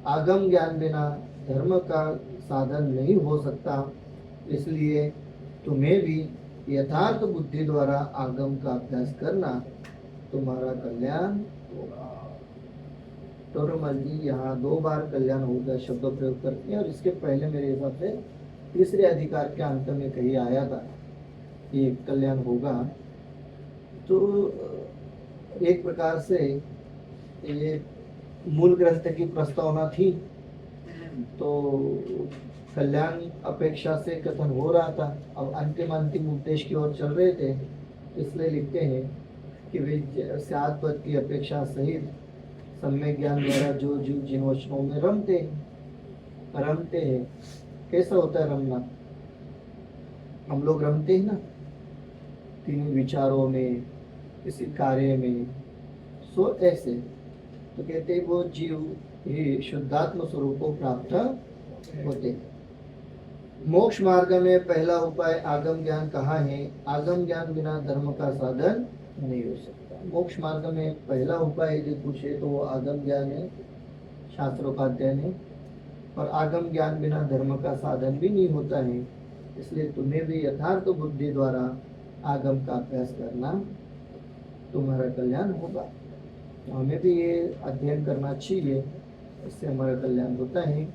आगम ज्ञान बिना धर्म का साधन नहीं हो सकता, इसलिए तुम्हें भी यथार्थ बुद्धि द्वारा आगम का अभ्यास करना, तुम्हारा कल्याण होगा। टोरमल जी यहाँ 2 बार कल्याण होगा शब्द प्रयोग करते हैं, और इसके पहले मेरे हिसाब से तीसरे अधिकार के अंत में कहीं आया था ये कल्याण होगा। तो एक प्रकार से ये मूल ग्रंथ की प्रस्तावना थी, तो कल्याण अपेक्षा से कथन हो रहा था। अब अंतिम उद्देश्य की ओर चल रहे थे, इसलिए लिखते हैं कि वे सात पद की अपेक्षा सहित सम्यक ज्ञान द्वारा जो जीव जिन वचनों में रमते हैं। कैसा होता है रमना? हम लोग रमते हैं ना, तीन विचारों में, किसी कार्य में, सो ऐसे तो कहते हैं वो जीव ही शुद्धात्म स्वरूप को प्राप्त होते हैं। मोक्ष मार्ग में पहला उपाय आगम ज्ञान कहा है। आगम ज्ञान बिना धर्म का साधन नहीं हो सकता। मोक्ष मार्ग में पहला उपाय यदि पूछे तो वो आगम ज्ञान है, शास्त्रों का अध्ययन है, और आगम ज्ञान बिना धर्म का साधन भी नहीं होता है। इसलिए तुम्हें भी यथार्थ बुद्धि द्वारा आगम का अभ्यास करना, तुम्हारा कल्याण होगा। तो हमें भी ये अध्ययन करना चाहिए, इससे हमारा कल्याण होता है।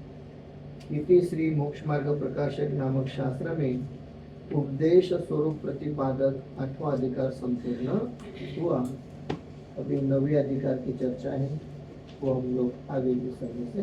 इति श्री मोक्ष मार्ग प्रकाशक नामक शास्त्र में उपदेश स्वरूप प्रतिपादक 8वां अधिकार संपूर्ण हुआ। अभी 9वें अधिकार की चर्चा है, वो हम लोग आगे के समय से